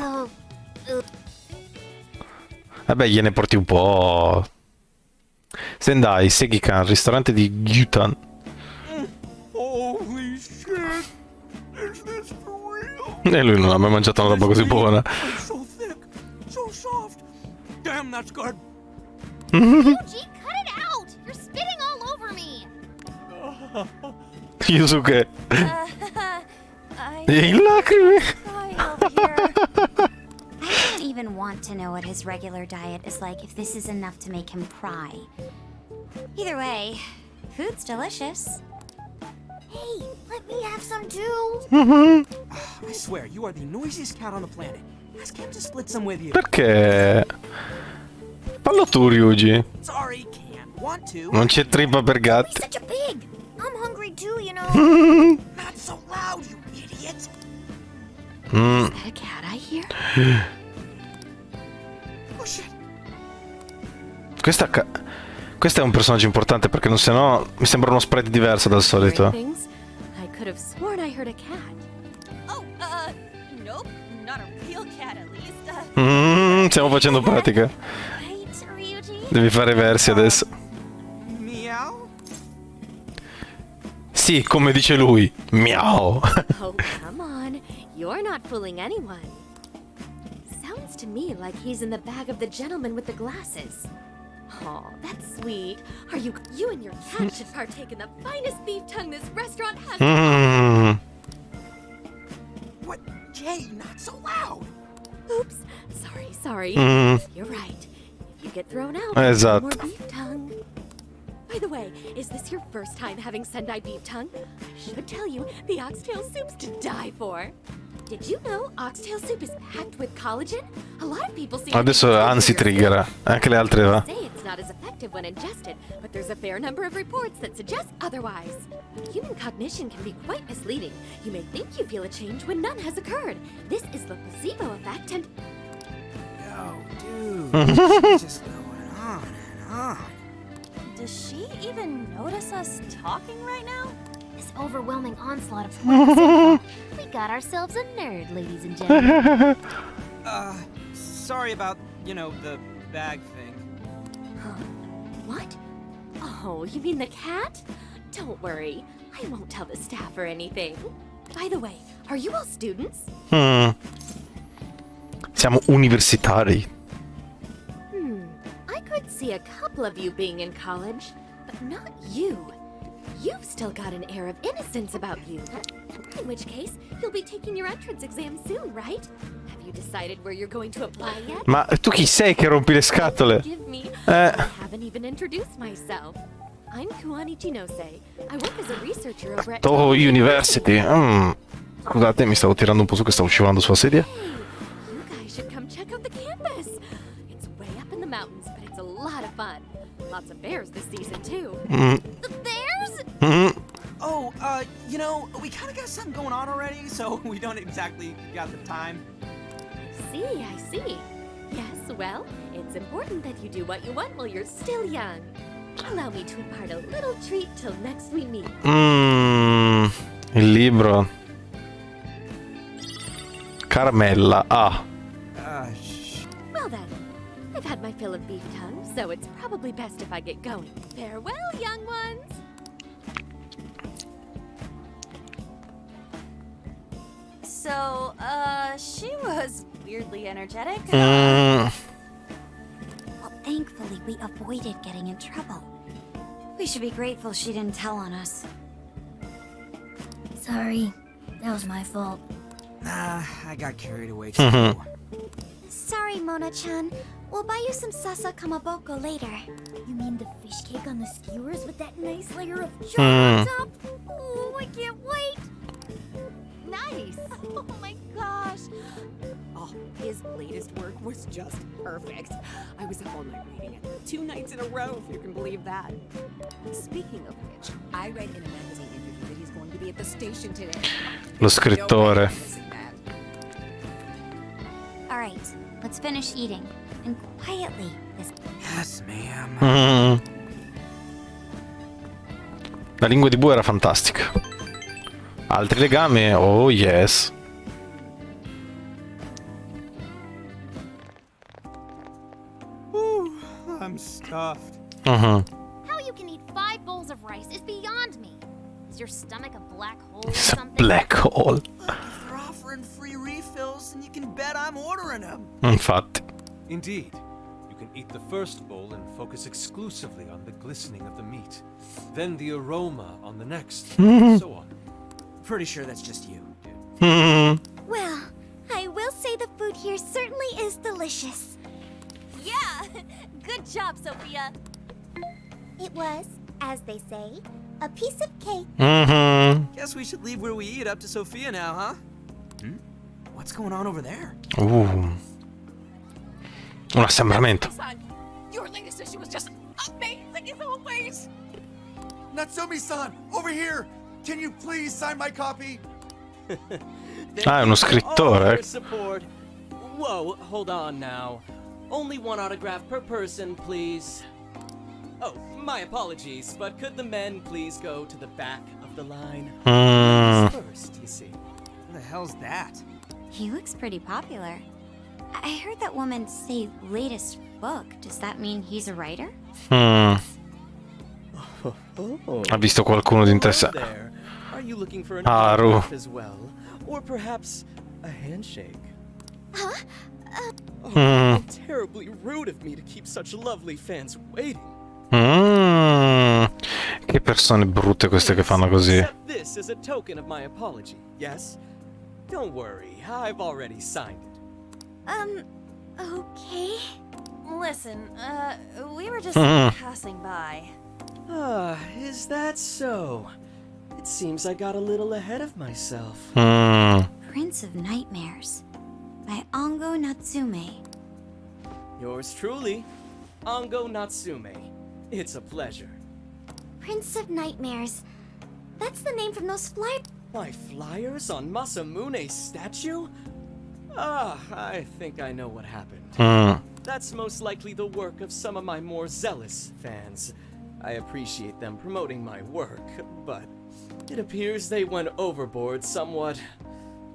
Vabbè, gliene porti un po'. Sendai, Segikan, ristorante di Gyutan. Holy shit! Is this for real? E lui non ha mai mangiato una roba così buona. It's so thick, so soft. Damn, that's good. Yuji, cut it out! You're spitting all over me! Yusuke. In lacrime. I don't even want to know what his regular diet is like if this is enough to make him cry. Either way, food's delicious. Hey, let me have some too. I swear, you are the noisiest cat on the planet. Ask him to split some with you. Perché? Fallo tu, Ryuji. Sorry, can't want to. Non c'è trippa per gatti. Such a pig. I'm hungry too, you know. Not so loud, you idiot. Is that a cat I hear? Oh shit. Questo è un personaggio importante perché non se no mi sembra uno sprite diverso dal solito. I could have sworn I heard a cat. Oh, nope, not a real cat at least. Stiamo facendo pratica. Right, Ryuji? Devi fare versi adesso. Meow? Sì, come dice lui. Miau. Oh, come on. You're not fooling anyone. Sounds to me like he's in the bag of the gentleman with the glasses. Oh, that's sweet. You and your cat should partake in the finest beef tongue this restaurant has. What? Jay, not so loud. Oops. Sorry. You're right. If you get thrown out, Esatto. more beef tongue. By the way, is this your first time having Sendai beef tongue? I should tell you, the oxtail soup's to die for. Did you know oxtail soup is packed with collagen? A lot of people see Adesso anzi triggera. Anche le altre va. say it's not as effective when ingested, but there's a fair number of reports that suggest otherwise. Human cognition can be quite misleading. You may think you feel a change when none has occurred. This is the placebo effect and... Yo, dude. It's just going on and on. Does she even notice us talking right now? This overwhelming onslaught of points info. We got ourselves a nerd, ladies and gentlemen. Sorry about, the bag thing. Huh? What? Oh, you mean the cat? Don't worry. I won't tell the staff or anything. By the way, are you all students? Siamo universitari. I could see a couple of you being in college, but not you. You've still got an air of innocence about you. In which case, you'll be taking your entrance exam soon, right? Have you decided where you're going to apply yet? Ma tu chi sei che rompi le scatole? Forgive me, I haven't even introduced myself. I'm Kuani Chinose. I work as a researcher over at Oh, University. Scusate, mi stavo tirando un po' su che stavo scivolando sulla sedia. You guys should come check out the campus. It's way up in the mountains, but it's a lot of fun. Lots of bears this season, too. The bears? Oh, we kind of got something going on already, so we don't exactly got the time. I see. Yes, well, it's important that you do what you want while you're still young. Allow me to impart a little treat till next we meet. Il libro. Carmella. Well then, I've had my fill of beef tongue, so it's probably best if I get going. Farewell, young ones! So, she was weirdly energetic. Well, thankfully, we avoided getting in trouble. We should be grateful she didn't tell on us. Sorry, that was my fault. Nah, I got carried away too. Sorry, Mona-chan. We'll buy you some sasa kamaboko later. You mean the fish cake on the skewers with that nice layer of sugar on top? Oh, I can't wait! Nice! Oh my gosh! Oh, his latest work was just perfect. I was up all night reading it. 2 nights in a row, if you can believe that. Speaking of which, I read in a magazine interview that he's going to be at the station today. Lo scrittore. Alright, let's finish eating. And quietly, this... Yes, ma'am. La lingua di bue era fantastica. Altri legami? Oh yes. Ooh, I'm stuffed. How you can eat 5 bowls of rice is beyond me. Is your stomach a black hole or It's a something? black hole. If they're offering free refills, then you can bet I'm ordering them. Infatti. Indeed. You can eat the first bowl and focus exclusively on the glistening of the meat. Then the aroma on the next, and so on. Pretty sure that's just you, dude. Well, I will say the food here certainly is delicious. Yeah! Good job, Sophia! It was, as they say, a piece of cake. Guess we should leave where we eat up to Sophia now, huh? What's going on over there? Un assembramento. Your latest issue was just amazing as always. Natsumi-san, over here. Can you please sign my copy? Ah, è uno scrittore. Whoa, hold on now. Only one autograph per person, please. Oh, my apologies, but could the men please go to the back of the line? First, you see. What the hell's that? He looks pretty popular. I heard that woman say latest book. Does that mean he's a writer? Ha visto qualcuno di interessato. Are you looking for an Haru. autograph as well? Or perhaps a handshake? Huh? How terribly rude of me to keep such lovely fans waiting. Che persone brutte queste che fanno così. Accept this as a token of my apology, yes? Don't worry, I've already signed it. Okay. Listen, we were just passing by. Is that so? It seems I got a little ahead of myself. Prince of Nightmares by Ongo Natsume. Yours truly, Ongo Natsume. It's a pleasure. Prince of Nightmares. That's the name from those flyers. My flyers on Masamune's statue? I think I know what happened. That's most likely the work of some of my more zealous fans. I appreciate them promoting my work, but it appears they went overboard somewhat.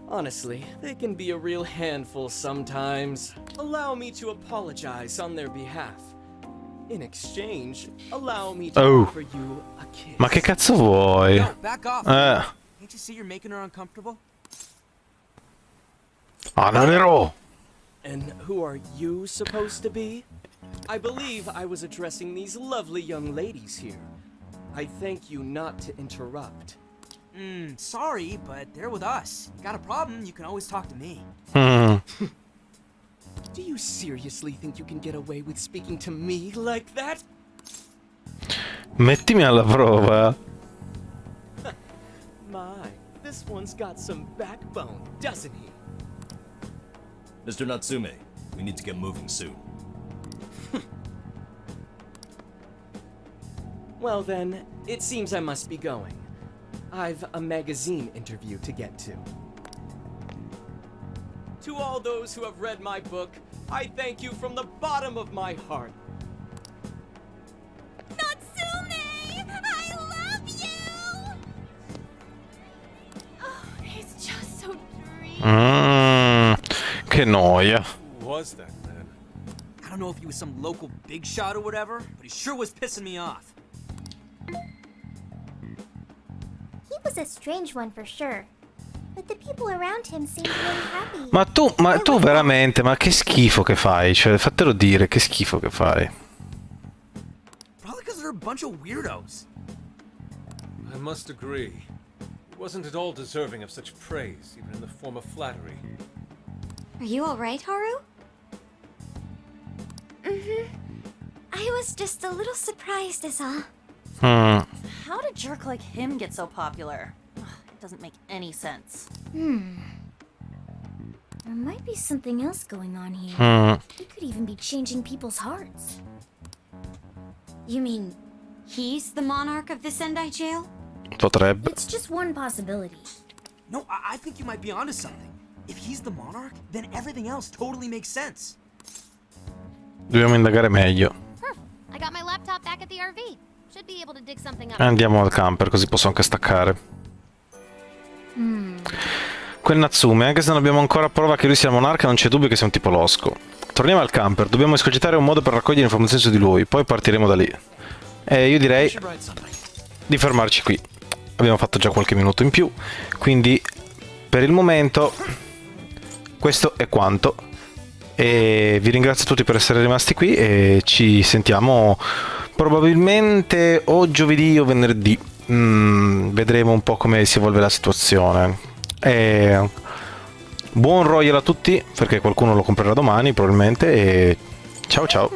Honestly, they can be a real handful sometimes. Allow me to apologize on their behalf. In exchange, allow me to offer you a kiss. Ma che cazzo vuoi? No, back off. Can't you see you're making her uncomfortable? Ananero! And who are you supposed to be? I believe I was addressing these lovely young ladies here. I thank you not to interrupt. Sorry, but they're with us. Got a problem, you can always talk to me. Do you seriously think you can get away with speaking to me like that? Mettimi alla prova. My, this one's got some backbone, doesn't he? Mr. Natsume, we need to get moving soon. Well then, it seems I must be going. I've a magazine interview to get to. To all those who have read my book, I thank you from the bottom of my heart. Natsume! I love you! Oh, it's just so dreamy. Che noia. Who was that man? I don't know if he was some local big shot or whatever, but he sure was pissing me off. He was a strange one for sure. But the people around him seemed really happy. Ma tu veramente, ma che schifo che fai? Cioè, fatelo dire, che schifo che fai. Probably because they're a bunch of weirdos. I must agree. He wasn't at all deserving of such praise, even in the form of flattery. Are you alright, Haru? I was just a little surprised is all. How did a jerk like him get so popular? It doesn't make any sense. There might be something else going on here. He could even be changing people's hearts. You mean he's the monarch of the Sendai jail? Potrebbe. It's just one possibility. No, I think you might be onto something. If he's the monarch, then everything else totally makes sense. Dobbiamo indagare meglio. I got my laptop back at the RV. Should be able to dig something up. Andiamo al camper, così posso anche staccare. Quel Natsume, anche se non abbiamo ancora prova che lui sia il monarca, non c'è dubbio che sia un tipo losco. Torniamo al camper, dobbiamo escogitare un modo per raccogliere informazioni su di lui, poi partiremo da lì. E io direi di fermarci qui. Abbiamo fatto già qualche minuto in più, quindi per il momento questo è quanto. E vi ringrazio tutti per essere rimasti qui e ci sentiamo probabilmente o giovedì o venerdì. Vedremo un po' come si evolve la situazione. E buon Royal a tutti, perché qualcuno lo comprerà domani probabilmente, e ciao ciao.